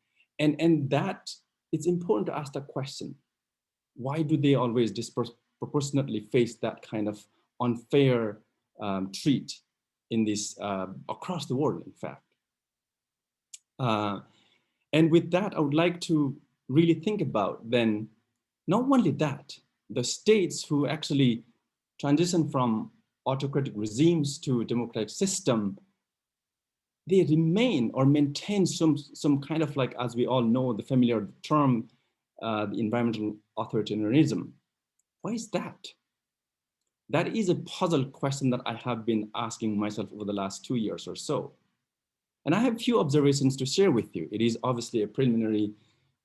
that it's important to ask that question. Why do they always disproportionately face that kind of unfair treat in this across the world, in fact? And with that, I would like to really think about then, not only that, the states who actually transition from autocratic regimes to democratic system, they remain or maintain some kind of, like, as we all know, the familiar term, the environmental authoritarianism. Why is that? That is a puzzle question that I have been asking myself over the last 2 years or so. And I have a few observations to share with you. It is obviously a preliminary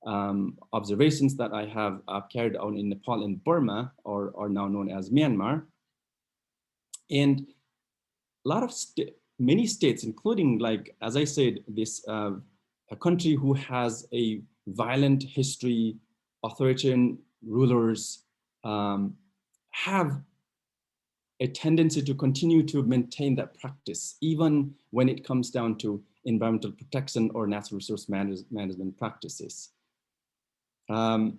observations that I have carried out in Nepal and Burma, or now known as Myanmar. And a lot of many states, including, like, as I said, this a country who has a violent history, authoritarian rulers, have a tendency to continue to maintain that practice, even when it comes down to environmental protection or natural resource management practices. And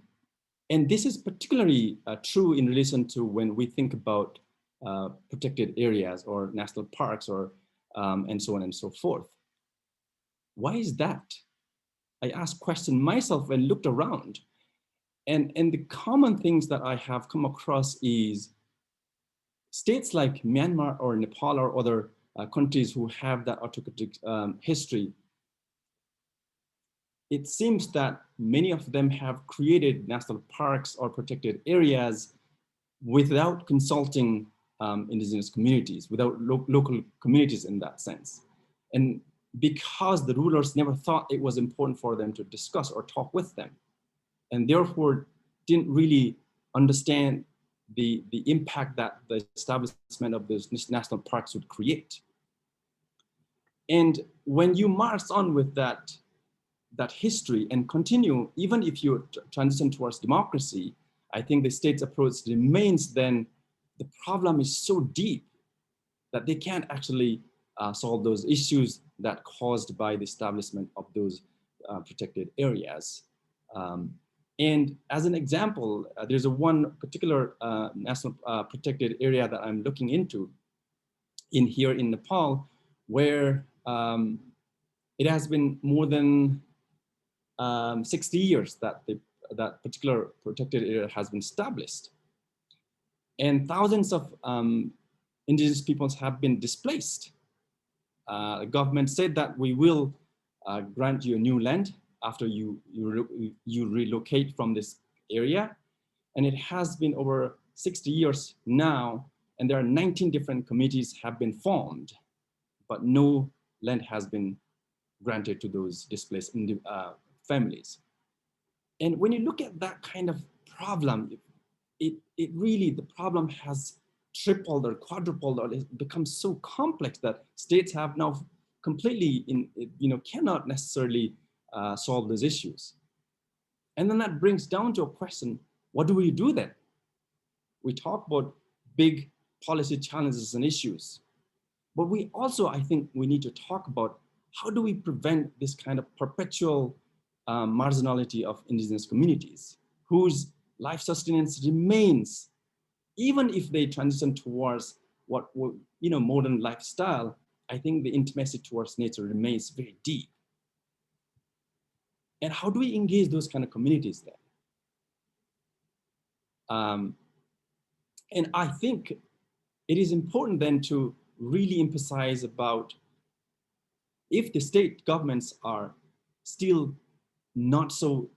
this is particularly true in relation to when we think about protected areas or national parks or and so on and so forth. Why is that? I asked question myself and looked around, and the common things that I have come across is states like Myanmar or Nepal or other countries who have that autocratic history. It seems that many of them have created national parks or protected areas without consulting indigenous communities, without local communities in that sense. And because the rulers never thought it was important for them to discuss or talk with them, and therefore didn't really understand the impact that the establishment of those national parks would create. And when you march on with that history and continue, even if you transition towards democracy, I think the state's approach remains then the problem is so deep that they can't actually solve those issues that caused by the establishment of those protected areas. And as an example, there's one particular national protected area that I'm looking into here in Nepal, where it has been more than 60 years that that particular protected area has been established. And thousands of indigenous peoples have been displaced. The government said that we will grant you a new land after you relocate from this area. And it has been over 60 years now, and there are 19 different committees have been formed, but no land has been granted to those displaced families. And when you look at that kind of problem, it really, the problem has tripled or quadrupled, or it becomes so complex that states have now completely, cannot necessarily solve those issues. And then that brings down to a question, what do we do then? We talk about big policy challenges and issues, but we also, I think we need to talk about how do we prevent this kind of perpetual marginality of indigenous communities whose life sustenance remains, even if they transition towards what modern lifestyle. I think the intimacy towards nature remains very deep. And how do we engage those kind of communities then? And I think it is important then to really emphasize about, if the state governments are still not so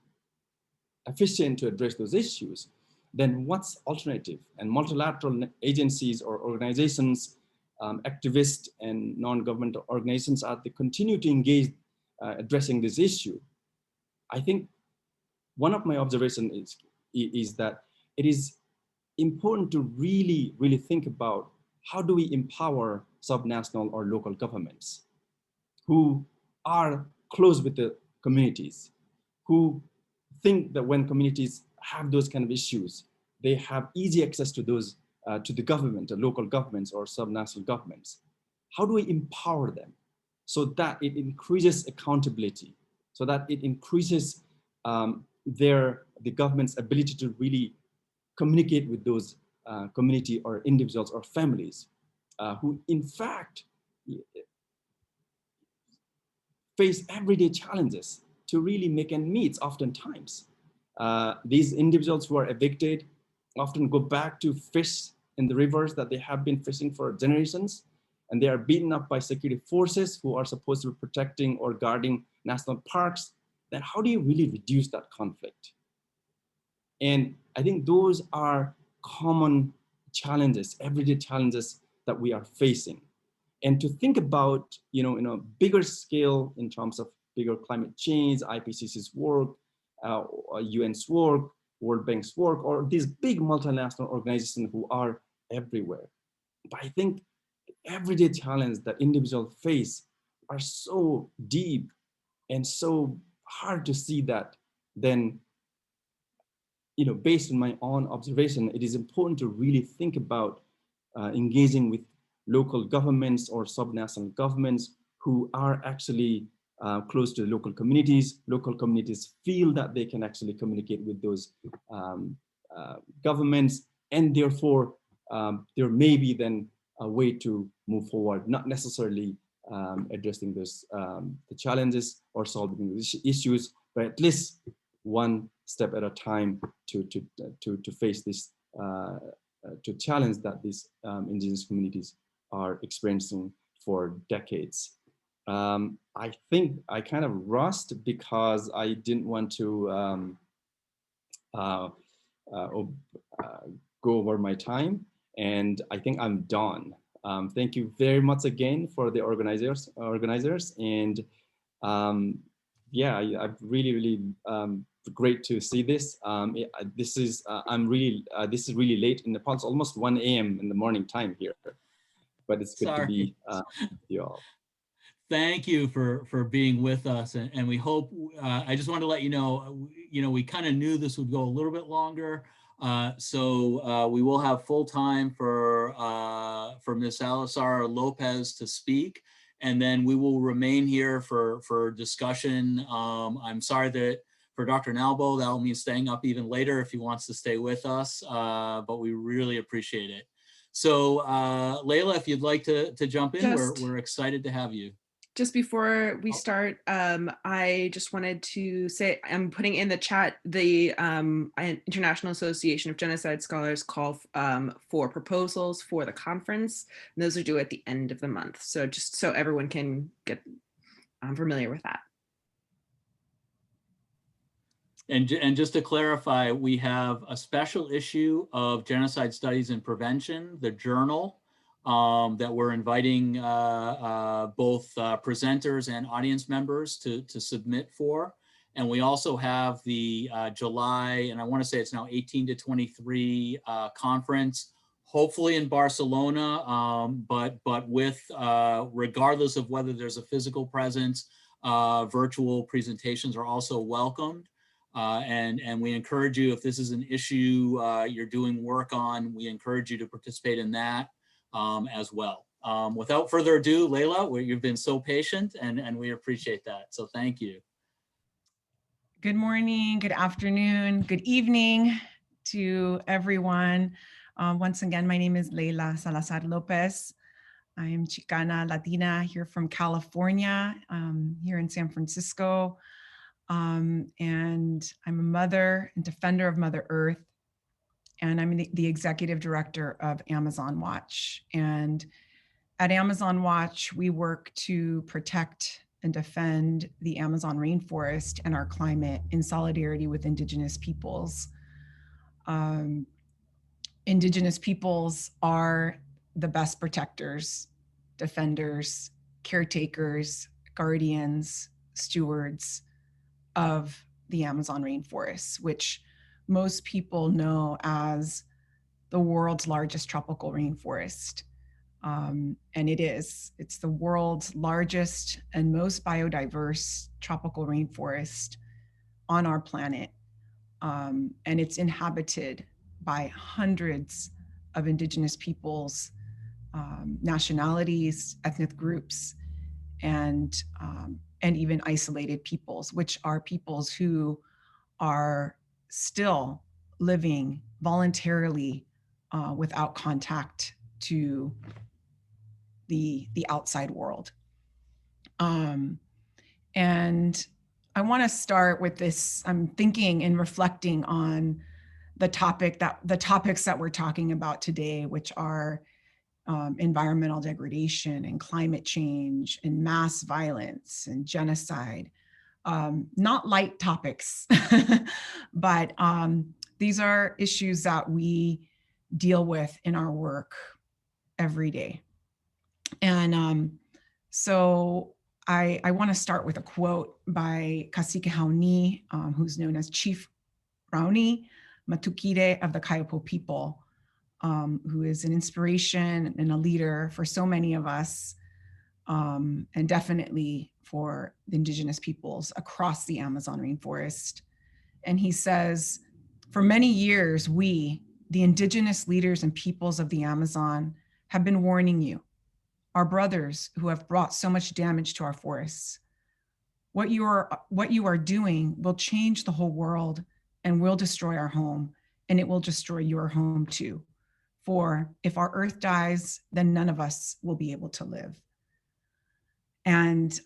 efficient to address those issues, then what's alternative? And multilateral agencies or organizations, activists and non-governmental organizations, are they continue to engage addressing this issue. I think one of my observations is that it is important to really, really think about how do we empower subnational or local governments who are close with the communities, who think that when communities have those kind of issues, they have easy access to those, to the government, the local governments or subnational governments. How do we empower them so that it increases accountability, so that it increases the government's ability to really communicate with those community or individuals or families who in fact face everyday challenges to really make ends meet oftentimes. These individuals who are evicted often go back to fish in the rivers that they have been fishing for generations, and they are beaten up by security forces who are supposed to be protecting or guarding national parks. Then how do you really reduce that conflict? And I think those are common challenges, everyday challenges that we are facing. And to think about, in a bigger scale in terms of bigger climate change, IPCC's work, UN's work, World Bank's work, or these big multinational organizations who are everywhere. But I think the everyday challenge that individuals face are so deep and so hard to see that then, based on my own observation, it is important to really think about engaging with local governments or subnational governments who are actually close to the local communities. Local communities feel that they can actually communicate with those governments, and therefore there may be then a way to move forward, not necessarily addressing those the challenges or solving the issues, but at least one step at a time to face this, to challenge that these indigenous communities are experiencing for decades. I think I kind of rushed because I didn't want to go go over my time, and I think I'm done. Thank you very much again for the organizers, and yeah, I've really great to see this. This is really late in Nepal. It's almost 1 a.m. in the morning time here, but it's good to be with you all. Thank you for being with us, and we hope. I just want to let you know, we kind of knew this would go a little bit longer, so we will have full time for Ms. Salazar-López to speak, and then we will remain here for discussion. I'm sorry that for Dr. Nalbo, that'll mean staying up even later if he wants to stay with us, but we really appreciate it. So Leila, if you'd like to jump in, we're excited to have you. Just before we start, I just wanted to say I'm putting in the chat the International Association of Genocide Scholars call for proposals for the conference. And those are due at the end of the month. So just so everyone can get familiar with that. And just to clarify, we have a special issue of Genocide Studies and Prevention, the journal, that we're inviting both presenters and audience members to submit for. And we also have the July, and I want to say it's now 18 to 23 conference, hopefully in Barcelona, but with, regardless of whether there's a physical presence, virtual presentations are also welcomed. And we encourage you, if this is an issue you're doing work on, we encourage you to participate in that as well. Without further ado, Leila, you've been so patient, and we appreciate that. So thank you. Good morning, good afternoon, good evening to everyone. Once again, my name is Leila Salazar-López. I am Chicana Latina here from California, here in San Francisco. And I'm a mother and defender of Mother Earth. And I'm the executive director of Amazon Watch. And at Amazon Watch, we work to protect and defend the Amazon rainforest and our climate in solidarity with Indigenous peoples. Indigenous peoples are the best protectors, defenders, caretakers, guardians, stewards of the Amazon rainforest, which most people know as the world's largest tropical rainforest. And it's the world's largest and most biodiverse tropical rainforest on our planet. And it's inhabited by hundreds of Indigenous peoples, nationalities, ethnic groups, and even isolated peoples, which are peoples who are still living voluntarily without contact to the outside world. And I want to start with this. I'm thinking and reflecting on the topics that we're talking about today, which are environmental degradation and climate change and mass violence and genocide. Not light topics, but these are issues that we deal with in our work every day. And so I want to start with a quote by Cacique Hauni, who's known as Chief Raoni Matukire of the Kayapo people, who is an inspiration and a leader for so many of us, and definitely for the Indigenous peoples across the Amazon rainforest. And he says, for many years, we, the Indigenous leaders and peoples of the Amazon, have been warning you, our brothers who have brought so much damage to our forests. What you are doing will change the whole world and will destroy our home, and it will destroy your home too. For if our earth dies, then none of us will be able to live. And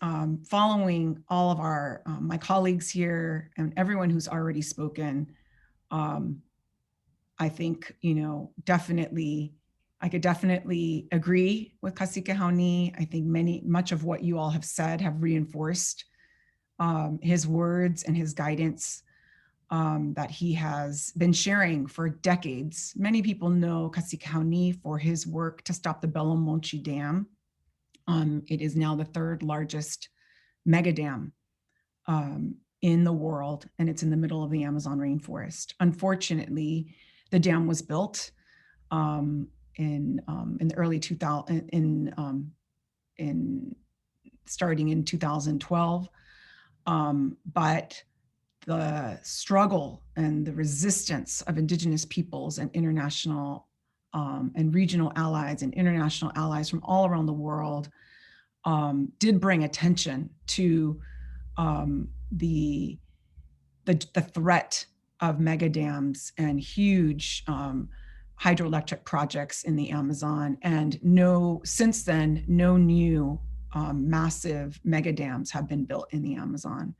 following all of my colleagues here and everyone who's already spoken, I think, I could definitely agree with Cacique Hauni. I think much of what you all have said have reinforced his words and his guidance. that he has been sharing for decades. Many people know Kasikauni for his work to stop the Belomonchi Dam. It is now the third largest mega dam in the world, and it's in the middle of the Amazon rainforest. Unfortunately, the dam was built in the early 2000, starting in 2012, but the struggle and the resistance of Indigenous peoples and international and regional allies and international allies from all around the world did bring attention to the threat of mega dams and huge hydroelectric projects in the Amazon. And since then, no new massive mega dams have been built in the Amazon.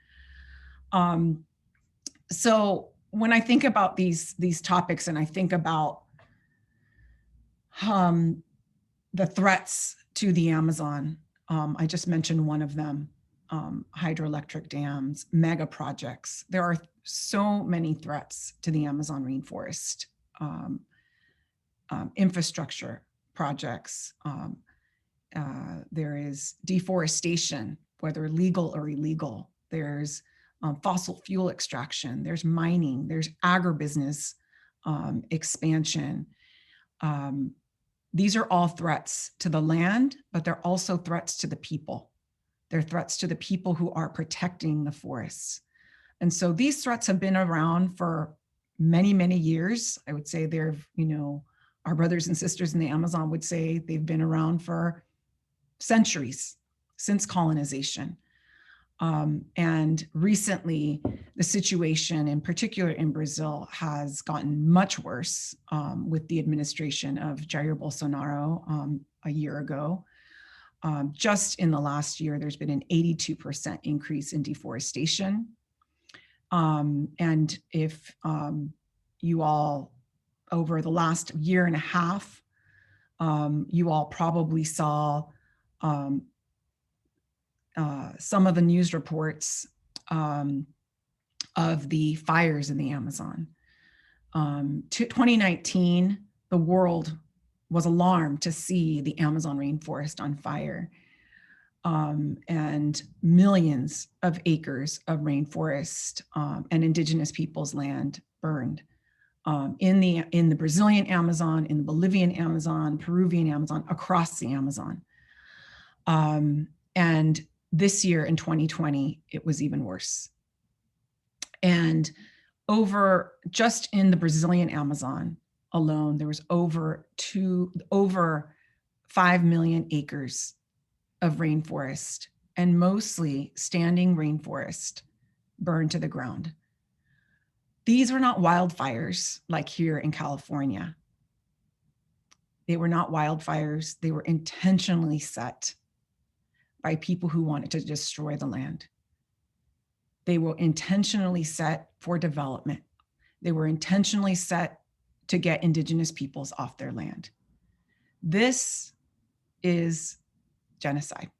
So when I think about these topics, and I think about the threats to the Amazon, I just mentioned one of them, hydroelectric dams, mega projects. There are so many threats to the Amazon rainforest. Infrastructure projects. There is deforestation, whether legal or illegal. There's fossil fuel extraction. There's mining. There's agribusiness expansion. These are all threats to the land, but they're also threats to the people. They're threats to the people who are protecting the forests. And so these threats have been around for many, many years. I would say they're, our brothers and sisters in the Amazon would say they've been around for centuries, since colonization. And recently, the situation, in particular in Brazil, has gotten much worse with the administration of Jair Bolsonaro a year ago. Just in the last year, there's been an 82% increase in deforestation. And if you all, over the last year and a half, you all probably saw some of the news reports of the fires in the Amazon. 2019, the world was alarmed to see the Amazon rainforest on fire, and millions of acres of rainforest and Indigenous peoples' land burned in the Brazilian Amazon, in the Bolivian Amazon, Peruvian Amazon, across the Amazon. And this year in 2020, it was even worse. And just in the Brazilian Amazon alone, there was over 5 million acres of rainforest, and mostly standing rainforest, burned to the ground. These were not wildfires like here in California. They were not wildfires. They were intentionally set by people who wanted to destroy the land. They were intentionally set for development. They were intentionally set to get Indigenous peoples off their land. This is genocide.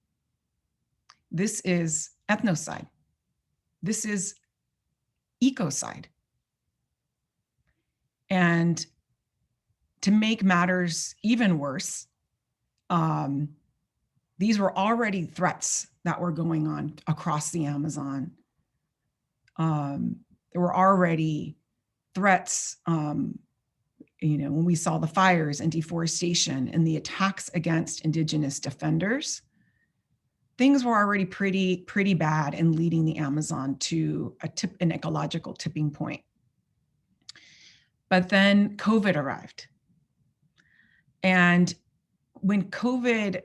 This is ethnocide. This is ecocide. And to make matters even worse, these were already threats that were going on across the Amazon. There were already threats, when we saw the fires and deforestation and the attacks against Indigenous defenders. Things were already pretty bad and leading the Amazon to an ecological tipping point. But then COVID arrived. And when COVID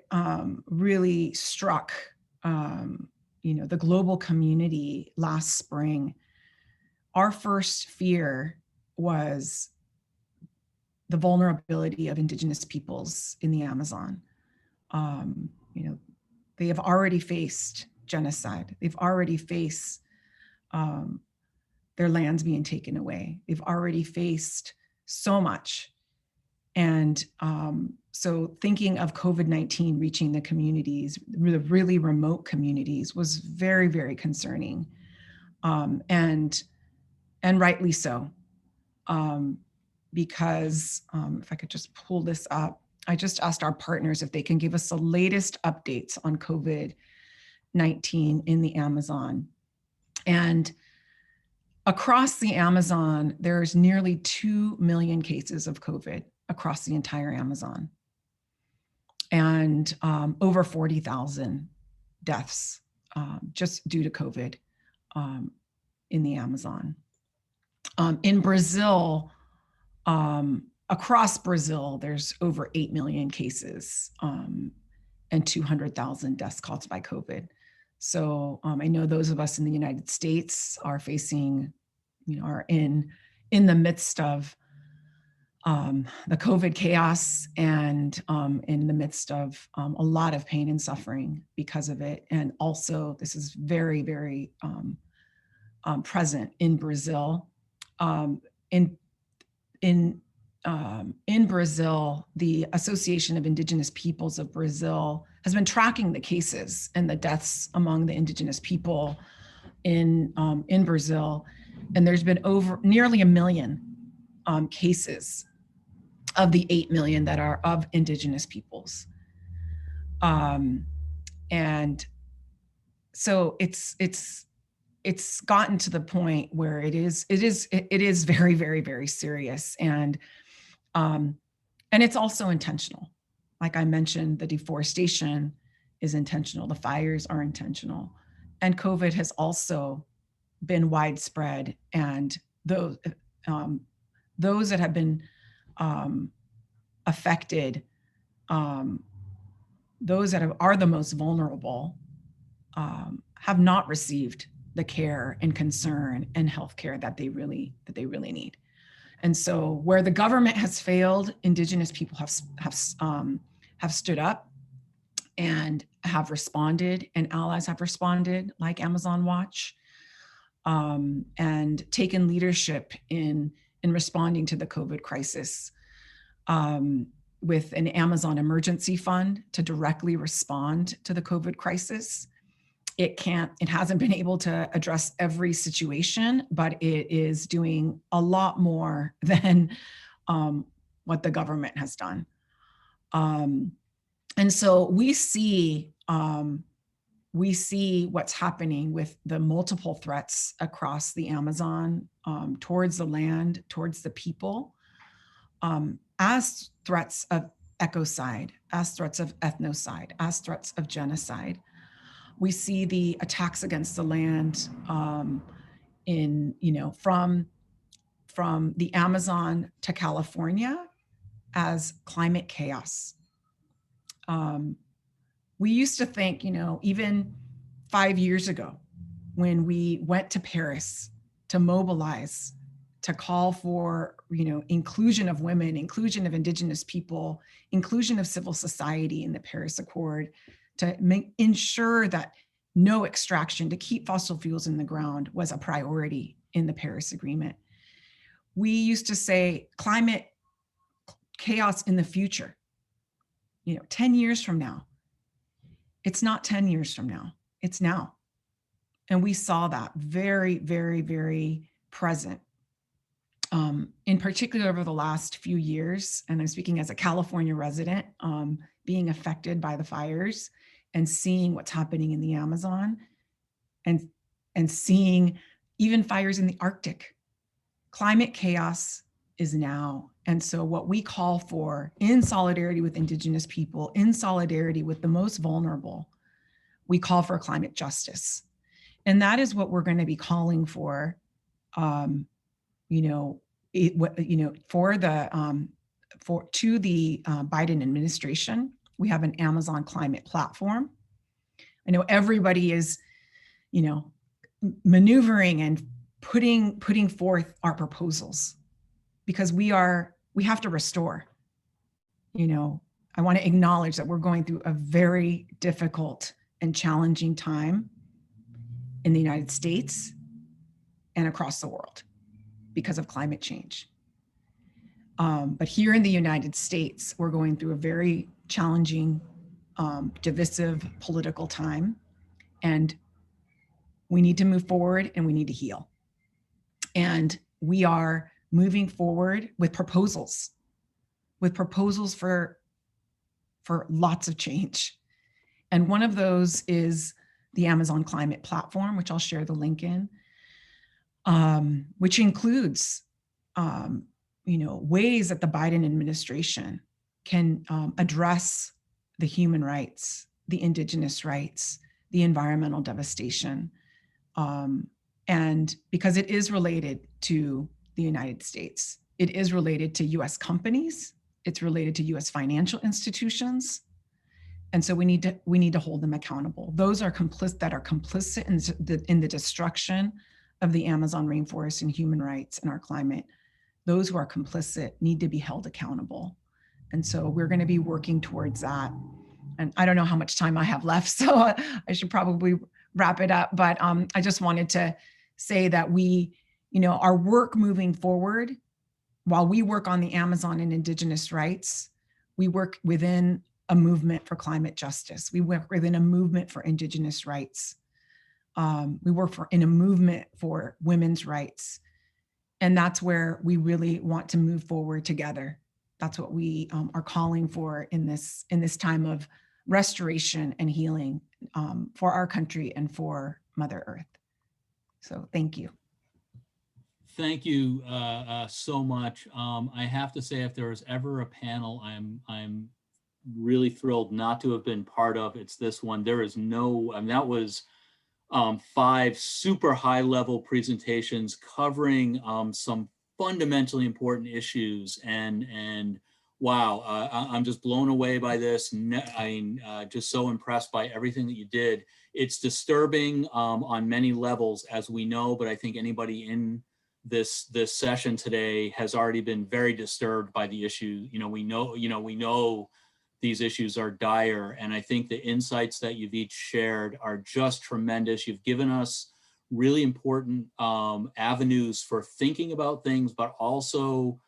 really struck, the global community last spring, our first fear was the vulnerability of Indigenous peoples in the Amazon. They have already faced genocide. They've already faced their lands being taken away. They've already faced so much. And so thinking of COVID-19 reaching the communities, the really remote communities, was very, very concerning. And and rightly so. Because if I could just pull this up, I just asked our partners if they can give us the latest updates on COVID-19 in the Amazon. And across the Amazon, there's nearly 2 million cases of COVID across the entire Amazon, and over 40,000 deaths just due to COVID in the Amazon. In Brazil, across Brazil, there's over 8 million cases and 200,000 deaths caused by COVID. So I know those of us in the United States are facing, are in the midst of the COVID chaos and in the midst of a lot of pain and suffering because of it. And also, this is very, very present in Brazil. In Brazil, the Association of Indigenous Peoples of Brazil has been tracking the cases and the deaths among the indigenous people in Brazil, and there's been nearly 1 million cases of the 8 million that are of indigenous peoples, and so it's gotten to the point where it is very, very, very serious, and it's also intentional. Like I mentioned, the deforestation is intentional, the fires are intentional, and COVID has also been widespread. And those that have been affected, those that are the most vulnerable, have not received the care and concern and healthcare that they really need. And so, where the government has failed, Indigenous people have stood up and have responded, and allies have responded, like Amazon Watch, and taken leadership in responding to the COVID crisis with an Amazon emergency fund to directly respond to the COVID crisis. It hasn't been able to address every situation, but it is doing a lot more than what the government has done. And so we see what's happening with the multiple threats across the Amazon towards the land, towards the people, as threats of ecocide, as threats of ethnocide, as threats of genocide. We see the attacks against the land from the Amazon to California as climate chaos. We used to think, even 5 years ago, when we went to Paris to mobilize, to call for, inclusion of women, inclusion of Indigenous people, inclusion of civil society in the Paris Accord, to ensure that no extraction, to keep fossil fuels in the ground, was a priority in the Paris Agreement. We used to say climate chaos in the future, 10 years from now. It's not 10 years from now, it's now. And we saw that very, very, very present. In particular over the last few years, and I'm speaking as a California resident, being affected by the fires and seeing what's happening in the Amazon, and seeing even fires in the Arctic. Climate chaos is now. And so what we call for, in solidarity with Indigenous people, in solidarity with the most vulnerable, we call for climate justice. And that is what we're going to be calling for, to the Biden administration. We have an Amazon climate platform. I know everybody is, maneuvering and putting forth our proposals, because we have to restore. I want to acknowledge that we're going through a very difficult and challenging time in the United States and across the world because of climate change. But here in the United States, we're going through a very challenging, divisive political time, and we need to move forward and we need to heal. And we are moving forward with proposals for lots of change. And one of those is the Amazon Climate Platform, which I'll share the link in, which includes ways that the Biden administration can address the human rights, the indigenous rights, the environmental devastation, and because it is related to the United States, it is related to US companies, it's related to US financial institutions. And so we need to hold them accountable. Those are complicit in the destruction of the Amazon rainforest and human rights and our climate. Those who are complicit need to be held accountable. And so we're going to be working towards that. And I don't know how much time I have left, so I should probably wrap it up. But I just wanted to say that our work moving forward, while we work on the Amazon and indigenous rights, we work within a movement for climate justice. We work within a movement for indigenous rights. We work in a movement for women's rights. And that's where we really want to move forward together. That's what we are calling for in this time of restoration and healing for our country and for Mother Earth. So thank you. Thank you so much. I have to say, if there was ever a panel I'm really thrilled not to have been part of, it's this one. There is no, that was 5 super high level presentations covering some fundamentally important issues, and wow, I'm just blown away by this. I'm just so impressed by everything that you did. It's disturbing on many levels, as we know, but I think anybody in this session today has already been very disturbed by the issue. We know these issues are dire, and I think the insights that you've each shared are just tremendous. You've given us really important avenues for thinking about things, but also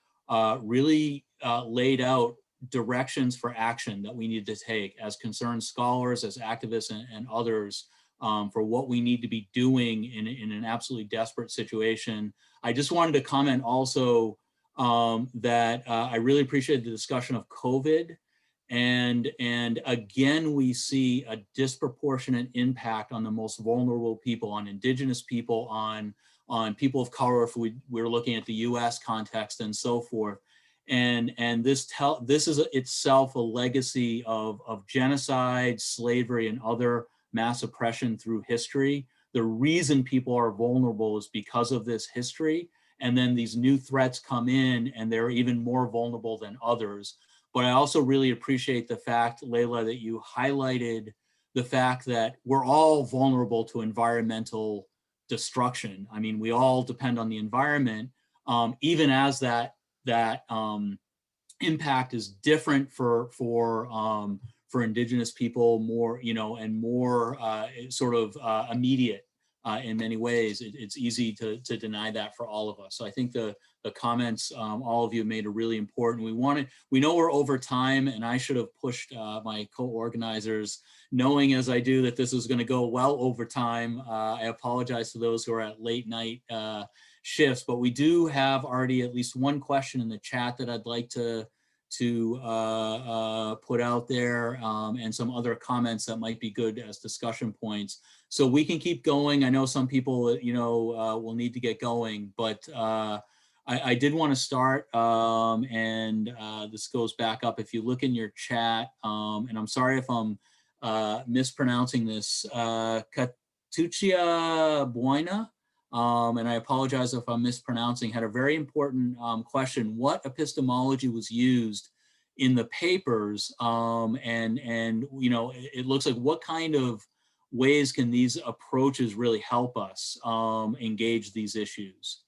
really laid out directions for action that we need to take as concerned scholars, as activists, and others for what we need to be doing in an absolutely desperate situation. I just wanted to comment also that I really appreciate the discussion of COVID. And again, we see a disproportionate impact on the most vulnerable people, on indigenous people, on people of color, if we're looking at the US context and so forth. And this is itself a legacy of genocide, slavery, and other mass oppression through history. The reason people are vulnerable is because of this history. And then these new threats come in and they're even more vulnerable than others. But I also really appreciate the fact, Leila, that you highlighted the fact that we're all vulnerable to environmental destruction. I mean, we all depend on the environment, even as that impact is different for indigenous people, more, and more sort of immediate in many ways. It's easy to deny that for all of us. So I think the comments all of you made are really important. We know we're over time, and I should have pushed my co-organizers, knowing as I do that this is going to go well over time. I apologize to those who are at late night shifts, but we do have already at least one question in the chat that I'd like to put out there, and some other comments that might be good as discussion points. So we can keep going. I know some people, will need to get going, but I did want to start, and this goes back up. If you look in your chat, and I'm sorry if I'm mispronouncing this, Katuchia Buena, and I apologize if I'm mispronouncing, had a very important question. What epistemology was used in the papers? And it looks like, what kind of ways can these approaches really help us engage these issues?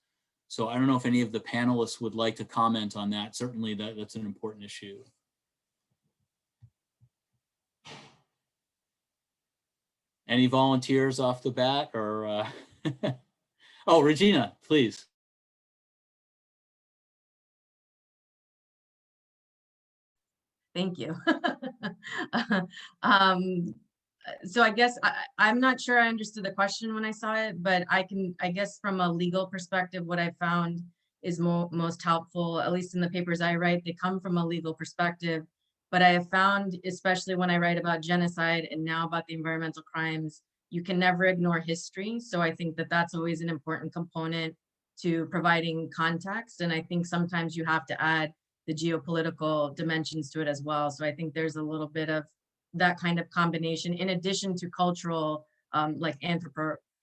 So I don't know if any of the panelists would like to comment on that. Certainly that's an important issue. Any volunteers off the bat, or? Oh, Regina, please. Thank you. So I guess I'm not sure I understood the question when I saw it, but I guess from a legal perspective, what I found is most helpful, at least in the papers I write, they come from a legal perspective. But I have found, especially when I write about genocide and now about the environmental crimes, you can never ignore history. So I think that that's always an important component to providing context. And I think sometimes you have to add the geopolitical dimensions to it as well. So I think there's a little bit of that kind of combination in addition to cultural, like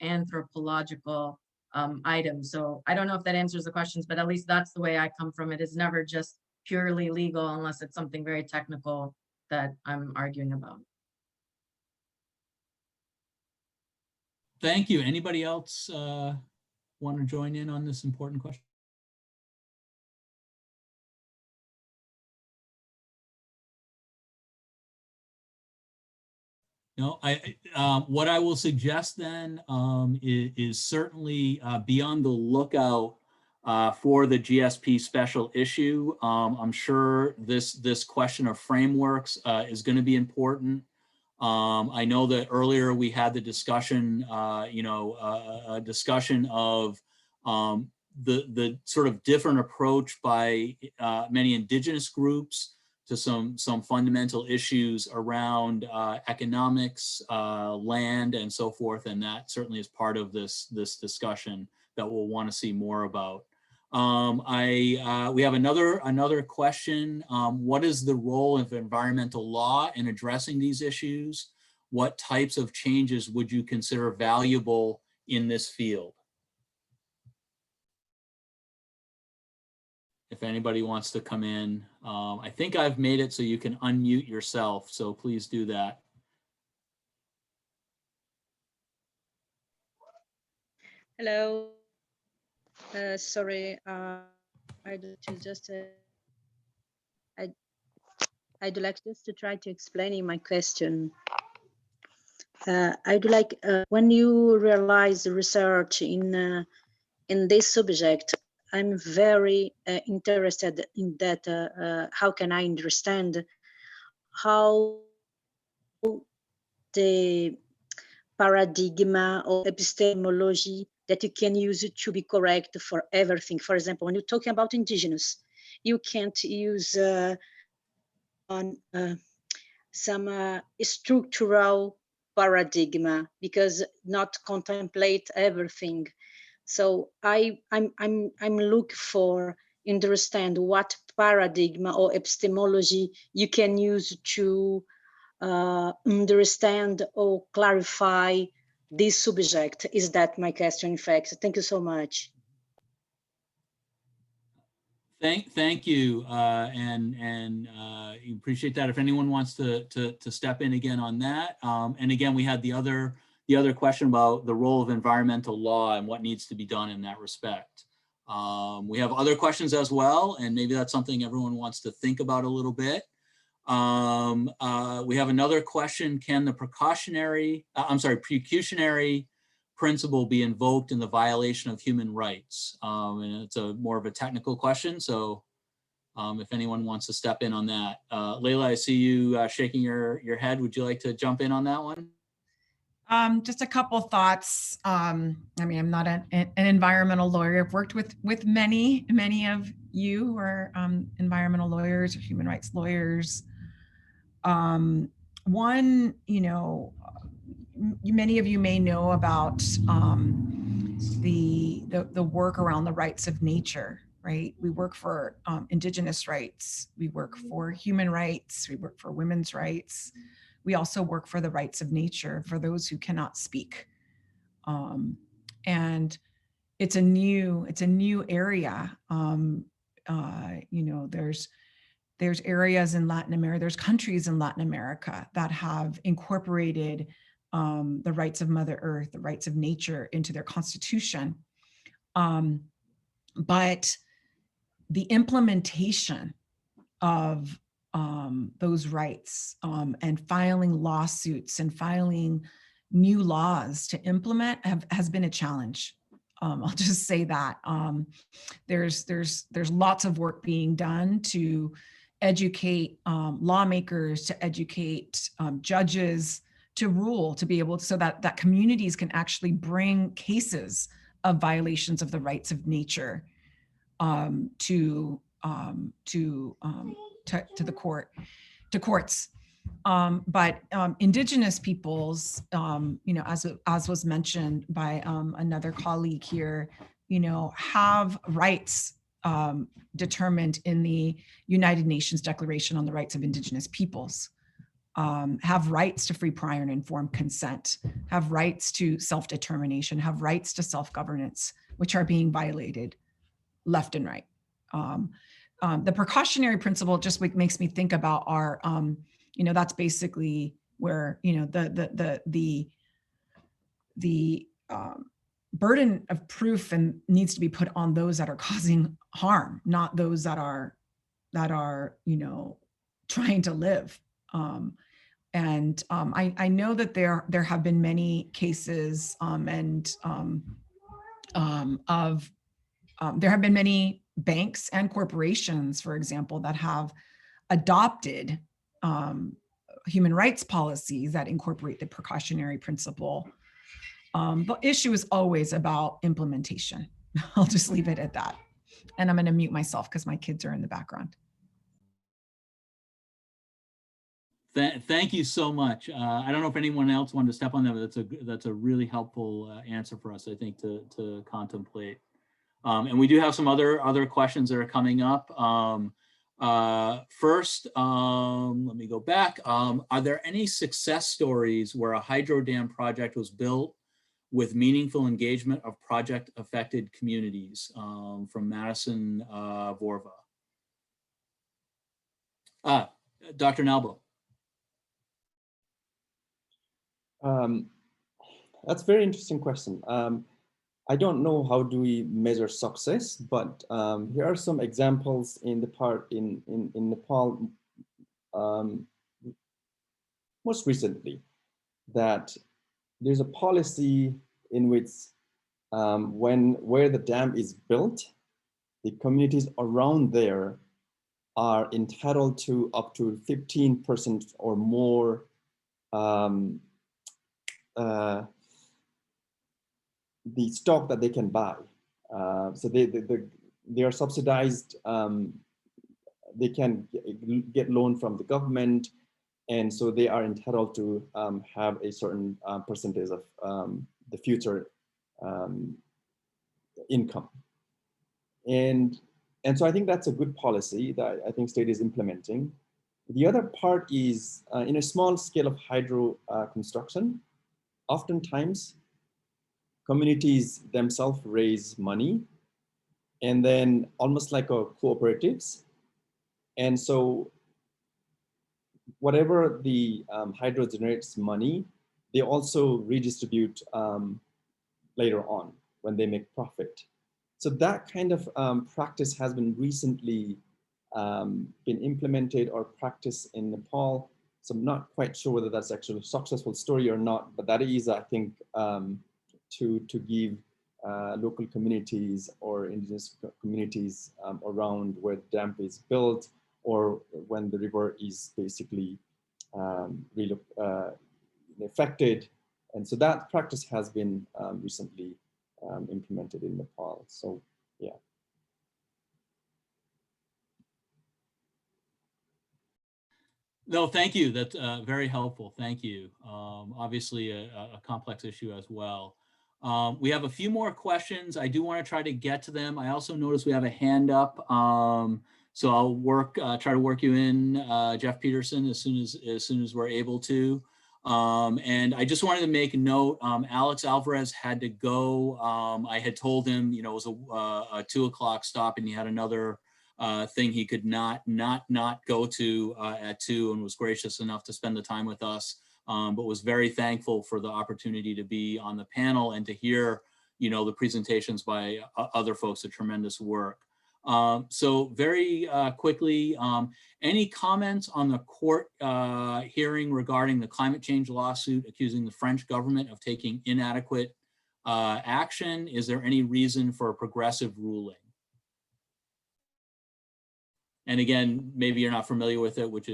anthropological items. So I don't know if that answers the questions, but at least that's the way I come from it. It's never just purely legal unless it's something very technical that I'm arguing about. Thank you. Anybody else want to join in on this important question? No, what I will suggest then is certainly be on the lookout for the GSP special issue. I'm sure this question of frameworks is going to be important. I know that earlier we had the discussion, a discussion of the sort of different approach by many indigenous groups to some fundamental issues around economics, land, and so forth, and that certainly is part of this discussion that we'll want to see more about. We have another question. What is the role of environmental law in addressing these issues? What types of changes would you consider valuable in this field? If anybody wants to come in, I think I've made it so you can unmute yourself, so please do that. Hello. Sorry, I'd like just to try to explain my question. I'd like when you realize the research in this subject, I'm very interested in that. How can I understand how the paradigm or epistemology that you can use it to be correct for everything? For example, when you're talking about indigenous, you can't use some structural paradigm because not contemplate everything. So I'm looking for understand what paradigm or epistemology you can use to understand or clarify this subject. Is that my question, in fact? Thank you so much. Thank you, and you appreciate that. If anyone wants to step in again on that, and again, we had the other question about the role of environmental law and what needs to be done in that respect. We have other questions as well, and maybe that's something everyone wants to think about a little bit. We have another question: can the precautionary principle be invoked in the violation of human rights? And it's more of a technical question, so if anyone wants to step in on that. Leila, I see you shaking your head. Would you like to jump in on that one? Just a couple thoughts. I mean, I'm not an environmental lawyer. I've worked with many of you who are environmental lawyers or human rights lawyers. One, many of you may know about the work around the rights of nature, right? We work for indigenous rights. We work for human rights. We work for women's rights. We also work for the rights of nature for those who cannot speak. And it's a new area. There's areas in Latin America, there's countries in Latin America that have incorporated the rights of Mother Earth, the rights of nature into their constitution. But the implementation of those rights and filing lawsuits and filing new laws to implement has been a challenge. I'll just say that. There's lots of work being done to educate lawmakers, to educate judges, rule, to be able to, so that communities can actually bring cases of violations of the rights of nature to the courts. But Indigenous peoples, as was mentioned by another colleague here, have rights determined in the United Nations Declaration on the Rights of Indigenous Peoples, have rights to free, prior, and informed consent, have rights to self-determination, have rights to self-governance, which are being violated left and right. The precautionary principle just makes me think about our, that's basically where, the burden of proof and needs to be put on those that are causing harm, not those that are, trying to live. I know that there have been many cases there have been many banks and corporations, for example, that have adopted human rights policies that incorporate the precautionary principle. The issue is always about implementation. I'll just leave it at that. And I'm going to mute myself because my kids are in the background. Thank you so much. I don't know if anyone else wanted to step on that, but that's a really helpful answer for us, I think, to contemplate. And we do have some other questions that are coming up. First, let me go back. Are there any success stories where a hydro dam project was built with meaningful engagement of project affected communities? From Madison Vorva. Dr. Nalbo. That's a very interesting question. I don't know how do we measure success, but here are some examples in Nepal most recently, that there's a policy in which where the dam is built, the communities around there are entitled to up to 15% or more the stock that they can buy. So they are subsidized. They can get loan from the government, and so they are entitled to have a certain percentage of the future income. And so I think that's a good policy that I think state is implementing. The other part is in a small scale of hydro construction, oftentimes communities themselves raise money, and then almost like a cooperatives. And so whatever the hydro generates money, they also redistribute later on when they make profit. So that kind of practice has been recently been implemented or practiced in Nepal. So I'm not quite sure whether that's actually a successful story or not, but that is, I think, to give local communities or indigenous communities around where the dam is built, or when the river is basically really affected. And so that practice has been recently implemented in Nepal. So, yeah. No, thank you. That's very helpful. Thank you. Obviously a complex issue as well. We have a few more questions. I do want to try to get to them. I also noticed we have a hand up. So I'll try to work you in, Jeff Peterson, as soon as we're able to. And I just wanted to make a note, Alex Alvarez had to go. I had told him, it was a 2 o'clock stop, and he had another thing he could not go to at 2, and was gracious enough to spend the time with us, but was very thankful for the opportunity to be on the panel and to hear, the presentations by other folks, a tremendous work. So very quickly, any comments on the court hearing regarding the climate change lawsuit accusing the French government of taking inadequate action? Is there any reason for a progressive ruling? And again, maybe you're not familiar with it, which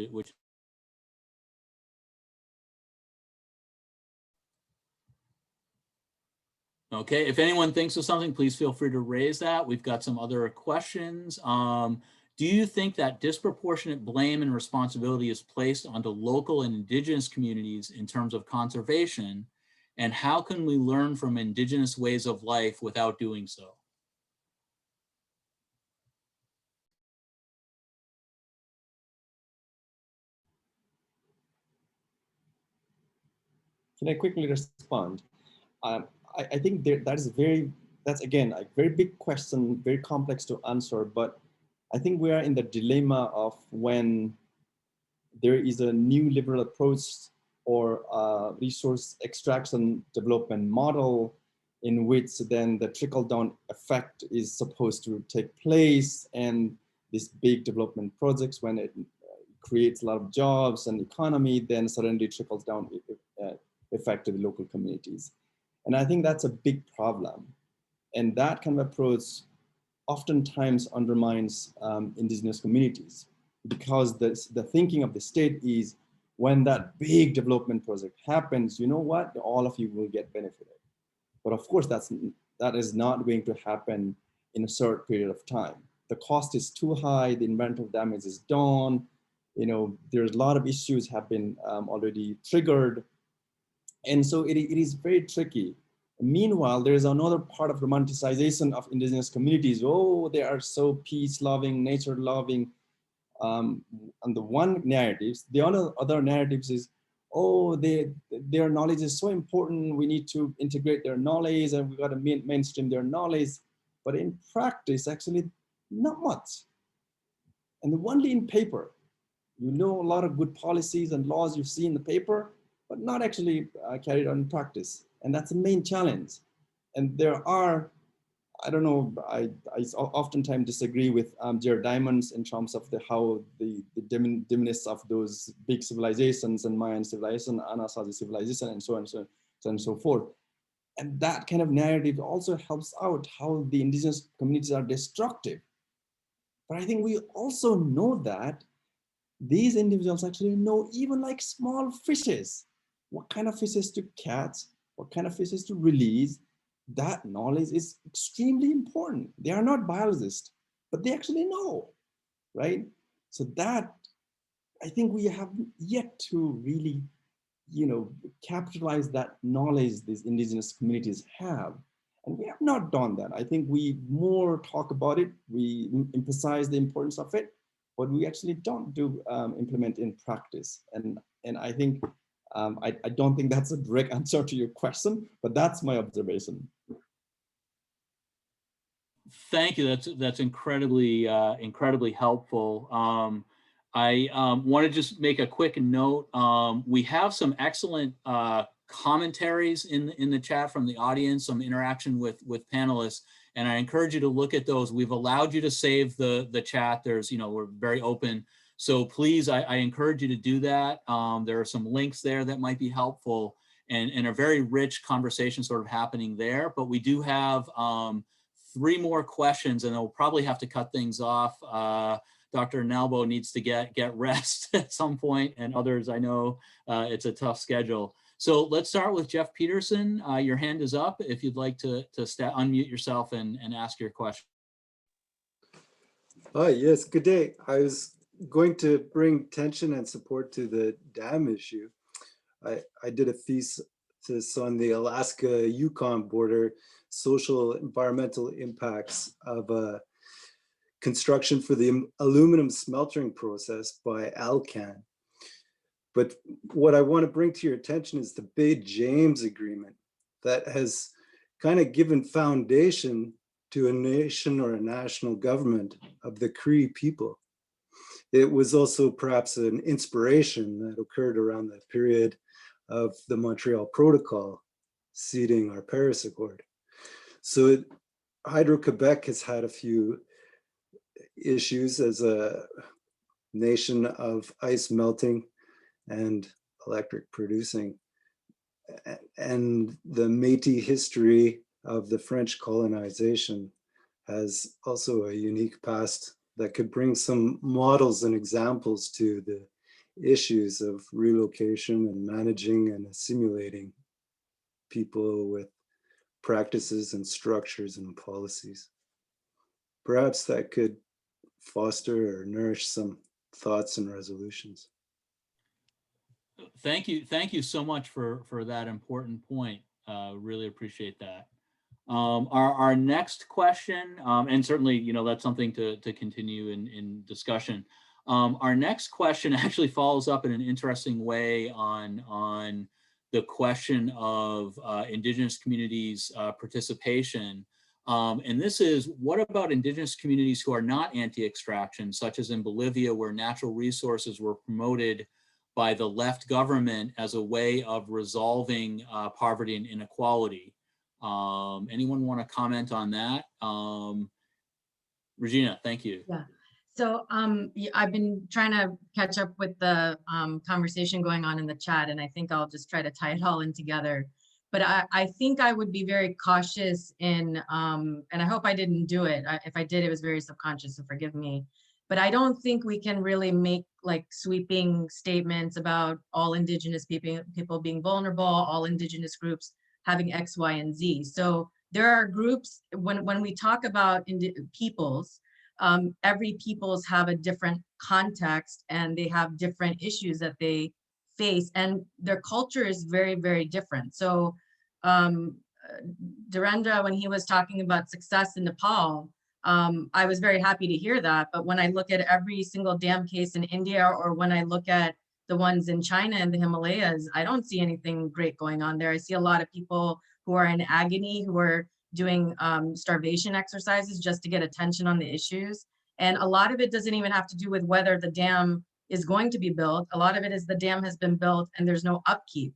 Okay, if anyone thinks of something, please feel free to raise that. We've got some other questions. Do you think that disproportionate blame and responsibility is placed onto local and Indigenous communities in terms of conservation? And how can we learn from Indigenous ways of life without doing so? Can I quickly respond? I think that's again a very big question, very complex to answer, but I think we are in the dilemma of when there is a new liberal approach or resource extraction development model in which then the trickle-down effect is supposed to take place, and these big development projects, when it creates a lot of jobs and economy, then suddenly trickles down effect to the local communities. And I think that's a big problem. And that kind of approach oftentimes undermines Indigenous communities, because the thinking of the state is, when that big development project happens, you know what, all of you will get benefited. But of course, that is not going to happen in a short period of time. The cost is too high, the environmental damage is done, you know, there's a lot of issues have been already triggered. And so it is very tricky. Meanwhile, there's another part of romanticization of Indigenous communities. Oh, they are so peace-loving, nature-loving. On the one narratives, the other narratives is, oh, their knowledge is so important, we need to integrate their knowledge and we got to mainstream their knowledge. But in practice, actually, not much. And only in paper. You know a lot of good policies and laws you see in the paper, but not actually carried on in practice. And that's the main challenge. And there are, I don't know, I oftentimes disagree with Jared Diamonds in terms of how the dimness of those big civilizations and Mayan civilization, Anasazi civilization, and so on and so forth. And that kind of narrative also helps out how the Indigenous communities are destructive. But I think we also know that these individuals actually know, even like small fishes, what kind of fishes to catch, what kind of fishes to release. That knowledge is extremely important. They are not biologists, but they actually know, right? So that, I think we have yet to really, you know, capitalize that knowledge these Indigenous communities have. And we have not done that. I think we more talk about it, we emphasize the importance of it, but we actually don't implement in practice. And I think, I don't think that's a direct answer to your question, but that's my observation. Thank you. That's incredibly incredibly helpful. I want to just make a quick note. We have some excellent commentaries in the chat from the audience, some interaction with panelists, and I encourage you to look at those. We've allowed you to save the chat. There's, you know, we're very open. So please, I encourage you to do that. There are some links there that might be helpful, and a very rich conversation sort of happening there. But we do have 3 more questions, and we'll probably have to cut things off. Dr. Nalbo needs to get rest at some point, and others, I know it's a tough schedule. So let's start with Jeff Peterson. Your hand is up if you'd like to unmute yourself and ask your question. Hi, yes, good day. I was going to bring tension and support to the dam issue. I did a thesis on the Alaska-Yukon border, social environmental impacts of construction for the aluminum smelting process by Alcan. But what I want to bring to your attention is the Bay James Agreement that has kind of given foundation to a nation or a national government of the Cree people. It was also perhaps an inspiration that occurred around the period of the Montreal Protocol, seeding our Paris Accord. So Hydro-Quebec has had a few issues as a nation of ice melting and electric producing. And the Métis history of the French colonization has also a unique past that could bring some models and examples to the issues of relocation and managing and assimilating people with practices and structures and policies. Perhaps that could foster or nourish some thoughts and resolutions. Thank you so much for that important point. Really appreciate that. Our next question, and certainly, you know, that's something to continue in discussion. Our next question actually follows up in an interesting way on the question of Indigenous communities' participation. And this is, what about Indigenous communities who are not anti-extraction, such as in Bolivia, where natural resources were promoted by the left government as a way of resolving poverty and inequality? Anyone want to comment on that? Regina, thank you. Yeah. So I've been trying to catch up with the conversation going on in the chat, and I think I'll just try to tie it all in together. But I think I would be very cautious in, and I hope I didn't do it. If I did, it was very subconscious, so forgive me. But I don't think we can really make like sweeping statements about all Indigenous people being vulnerable, all Indigenous groups having X, Y, and Z. So there are groups, when we talk about peoples, every peoples have a different context and they have different issues that they face, and their culture is very, very different. So Dhirendra, when he was talking about success in Nepal, I was very happy to hear that. But when I look at every single dam case in India, or when I look at the ones in China and the Himalayas, I don't see anything great going on there. I see a lot of people who are in agony, who are doing starvation exercises just to get attention on the issues. And a lot of it doesn't even have to do with whether the dam is going to be built. A lot of it is the dam has been built and there's no upkeep.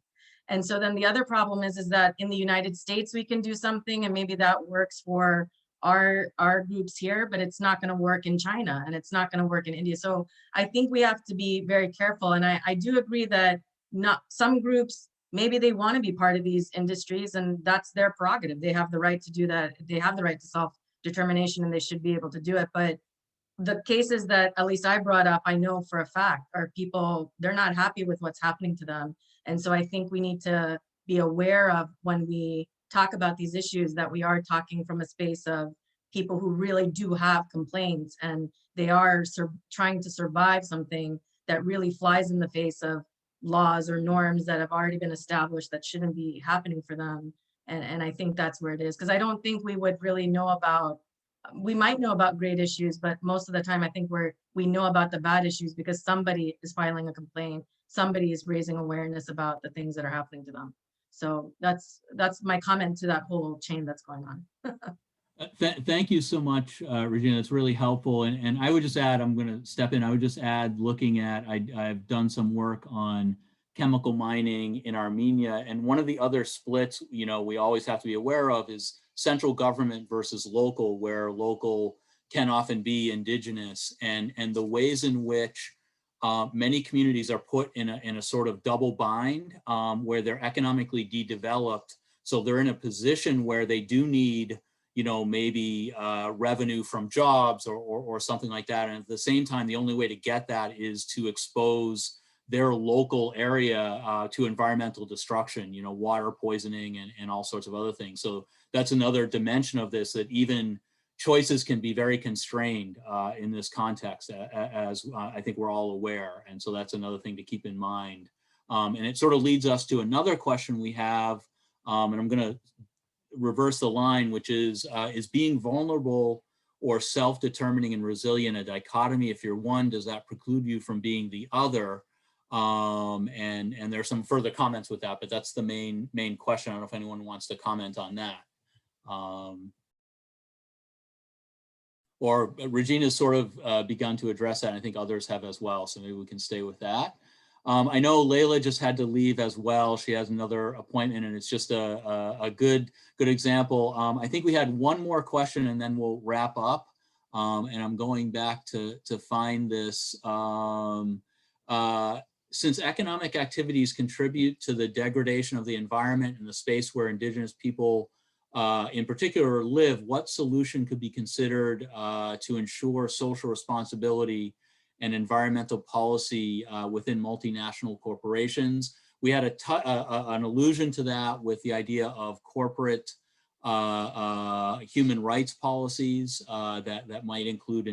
And so then the other problem is that in the United States, we can do something and maybe that works for our groups here, but it's not going to work in China and it's not going to work in India. So I think we have to be very careful. And I do agree that not some groups, maybe they want to be part of these industries and that's their prerogative. They have the right to do that. They have the right to self-determination and they should be able to do it. But the cases that at least I brought up, I know for a fact are people, they're not happy with what's happening to them. And so I think we need to be aware of, when we talk about these issues, that we are talking from a space of people who really do have complaints and they are trying to survive something that really flies in the face of laws or norms that have already been established that shouldn't be happening for them. And I think that's where it is, because I don't think we would really know about, we might know about great issues, but most of the time I think we know about the bad issues because somebody is filing a complaint, somebody is raising awareness about the things that are happening to them. So that's my comment to that whole chain that's going on. Thank you so much, Regina. It's really helpful. And I would just add, I'm going to step in. I would just add, looking at, I've done some work on chemical mining in Armenia. And one of the other splits, you know, we always have to be aware of is central government versus local, where local can often be indigenous, and the ways in which many communities are put in a sort of double bind, where they're economically de-developed. So they're in a position where they do need, you know, maybe revenue from jobs or something like that. And at the same time, the only way to get that is to expose their local area to environmental destruction, you know, water poisoning and all sorts of other things. So that's another dimension of this, that even choices can be very constrained in this context, as I think we're all aware. And so that's another thing to keep in mind. And it sort of leads us to another question we have, and I'm going to reverse the line, which is being vulnerable or self-determining and resilient a dichotomy? If you're one, does that preclude you from being the other? And there's some further comments with that, but that's the main question. I don't know if anyone wants to comment on that. Or Regina's sort of begun to address that. And I think others have as well. So maybe we can stay with that. I know Leila just had to leave as well. She has another appointment, and it's just a good example. I think we had one more question and then we'll wrap up. And I'm going back to find this. Since economic activities contribute to the degradation of the environment and the space where Indigenous people in particular live, what solution could be considered to ensure social responsibility and environmental policy within multinational corporations? We had an allusion to that with the idea of corporate human rights policies that might include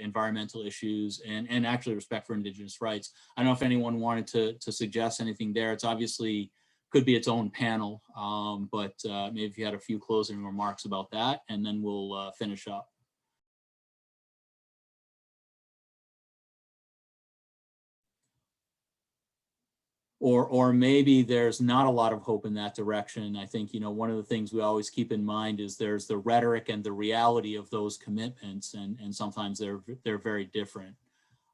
environmental issues and actually respect for Indigenous rights. I don't know if anyone wanted to suggest anything there. It's obviously could be its own panel, but maybe if you had a few closing remarks about that, and then we'll finish up. Or maybe there's not a lot of hope in that direction. I think, you know, one of the things we always keep in mind is there's the rhetoric and the reality of those commitments, and sometimes they're very different.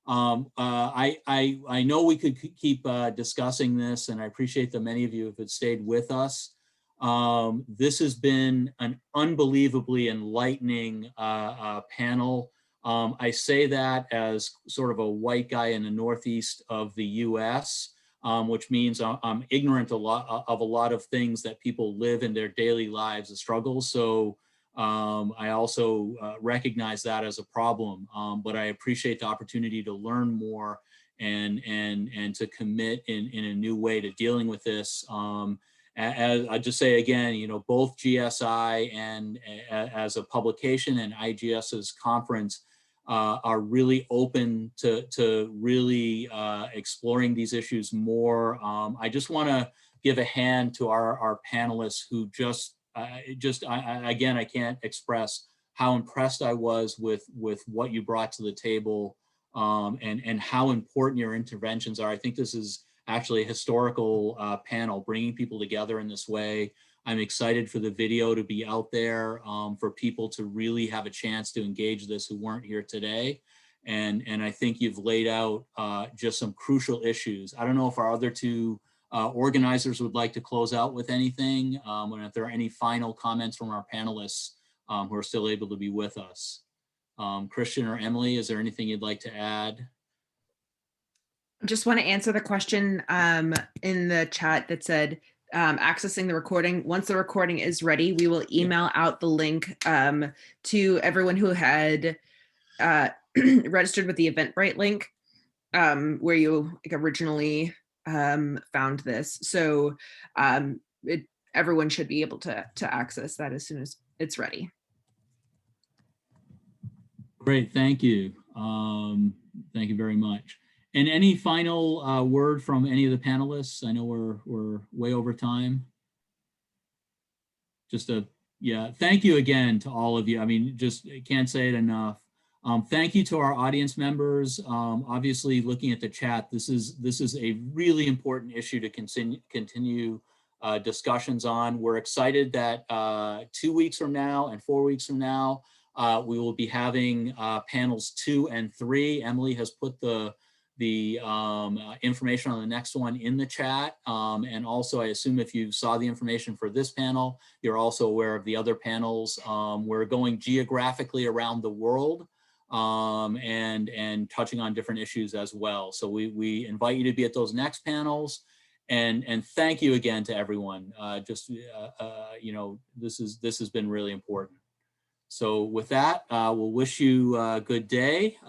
I know we could keep discussing this, and I appreciate that many of you have stayed with us. This has been an unbelievably enlightening panel. I say that as sort of a white guy in the Northeast of the US. Which means I'm ignorant of a lot of things that people live in their daily lives and struggles. So I also recognize that as a problem, but I appreciate the opportunity to learn more and to commit in a new way to dealing with this. As I just say again, you know, both GSI and as a publication and IGS's conference are really open to really exploring these issues more. I just want to give a hand to our panelists who again, I can't express how impressed I was with what you brought to the table and how important your interventions are. I think this is actually a historical panel, bringing people together in this way. I'm excited for the video to be out there for people to really have a chance to engage this who weren't here today. And I think you've laid out just some crucial issues. I don't know if our other two organizers would like to close out with anything, and if there are any final comments from our panelists who are still able to be with us. Christian or Emily, is there anything you'd like to add? Just want to answer the question in the chat that said, accessing the recording. Once the recording is ready, we will email out the link to everyone who had registered with the Eventbrite link where you originally found this. So everyone should be able to access that as soon as it's ready. Great, thank you. Thank you very much. And any final word from any of the panelists? I know we're way over time. Yeah, thank you again to all of you. I mean, just can't say it enough. Thank you to our audience members. Obviously, looking at the chat, this is a really important issue to continue discussions on. We're excited that 2 weeks from now and 4 weeks from now, we will be having panels 2 and 3. Emily has put the information on the next one in the chat. And also, I assume if you saw the information for this panel, you're also aware of the other panels. We're going geographically around the world and touching on different issues as well. So we invite you to be at those next panels. And thank you again to everyone. You know, this has been really important. So with that, we'll wish you a good day, you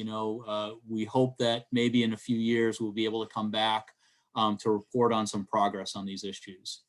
know, we hope that maybe in a few years we'll be able to come back to report on some progress on these issues.